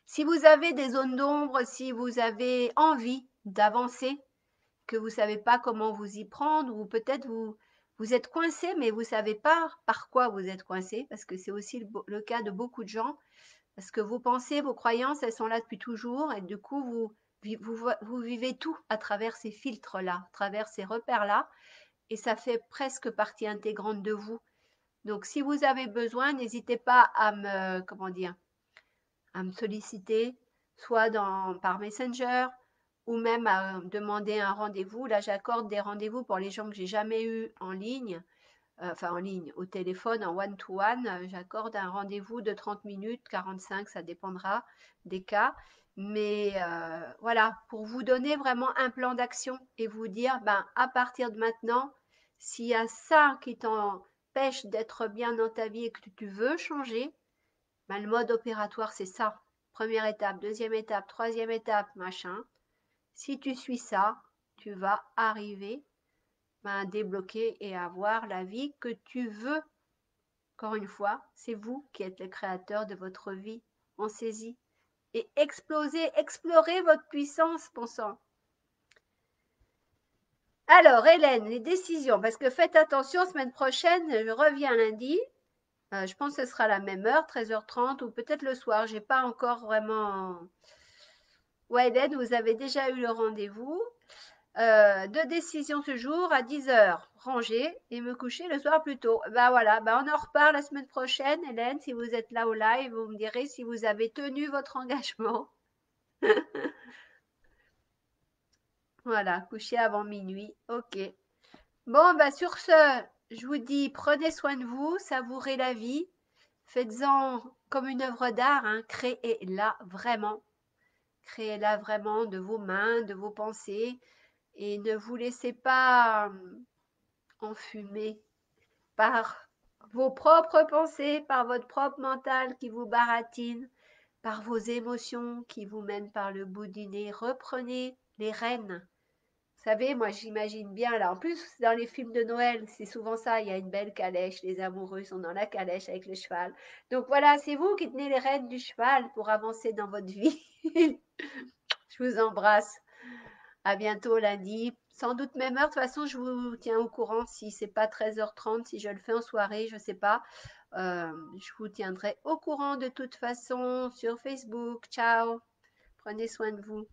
Si vous avez des zones d'ombre, si vous avez envie d'avancer, que vous ne savez pas comment vous y prendre, ou peut-être vous êtes coincé, mais vous ne savez pas par quoi vous êtes coincé, parce que c'est aussi le cas de beaucoup de gens, parce que vos pensées, vos croyances, elles sont là depuis toujours, et du coup, vous vivez tout à travers ces filtres-là, à travers ces repères-là, et ça fait presque partie intégrante de vous. Donc, si vous avez besoin, n'hésitez pas comment dire, à me solliciter, soit par Messenger, ou même à demander un rendez-vous. Là, j'accorde des rendez-vous pour les gens que j'ai jamais eu en ligne, enfin en ligne, au téléphone, en one-to-one. J'accorde un rendez-vous de 30 minutes, 45, ça dépendra des cas. Mais voilà, pour vous donner vraiment un plan d'action et vous dire, à partir de maintenant, s'il y a ça qui t'empêche d'être bien dans ta vie et que tu veux changer, le mode opératoire, c'est ça. Première étape, deuxième étape, troisième étape, machin. Si tu suis ça, tu vas arriver à débloquer et avoir la vie que tu veux. Encore une fois, c'est vous qui êtes le créateur de votre vie. En saisie. Et explorez votre puissance, bon sang. Alors, Hélène, les décisions, parce que faites attention, semaine prochaine, je reviens lundi. Je pense que ce sera la même heure, 13h30, ou peut-être le soir. J'ai pas encore vraiment. Ouais, Hélène, vous avez déjà eu le rendez-vous. De décision ce jour à 10h. Ranger et me coucher le soir plus tôt. Voilà, on en reparle la semaine prochaine, Hélène. Si vous êtes là au live, vous me direz si vous avez tenu votre engagement. Voilà, coucher avant minuit. Ok. Bon, bah sur ce, je vous dis, prenez soin de vous, savourez la vie, faites-en comme une œuvre d'art, hein, créez-la vraiment de vos mains, de vos pensées, et ne vous laissez pas enfumer par vos propres pensées, par votre propre mental qui vous baratine, par vos émotions qui vous mènent par le bout du nez. Reprenez les rênes. Vous savez, moi j'imagine bien, là en plus dans les films de Noël, c'est souvent ça, il y a une belle calèche, les amoureux sont dans la calèche avec le cheval. Donc voilà, c'est vous qui tenez les rênes du cheval pour avancer dans votre vie. Je vous embrasse. À bientôt lundi. Sans doute même heure. De toute façon, je vous tiens au courant si c'est pas 13h30, si je le fais en soirée, je sais pas. Je vous tiendrai au courant de toute façon sur Facebook. Ciao. Prenez soin de vous.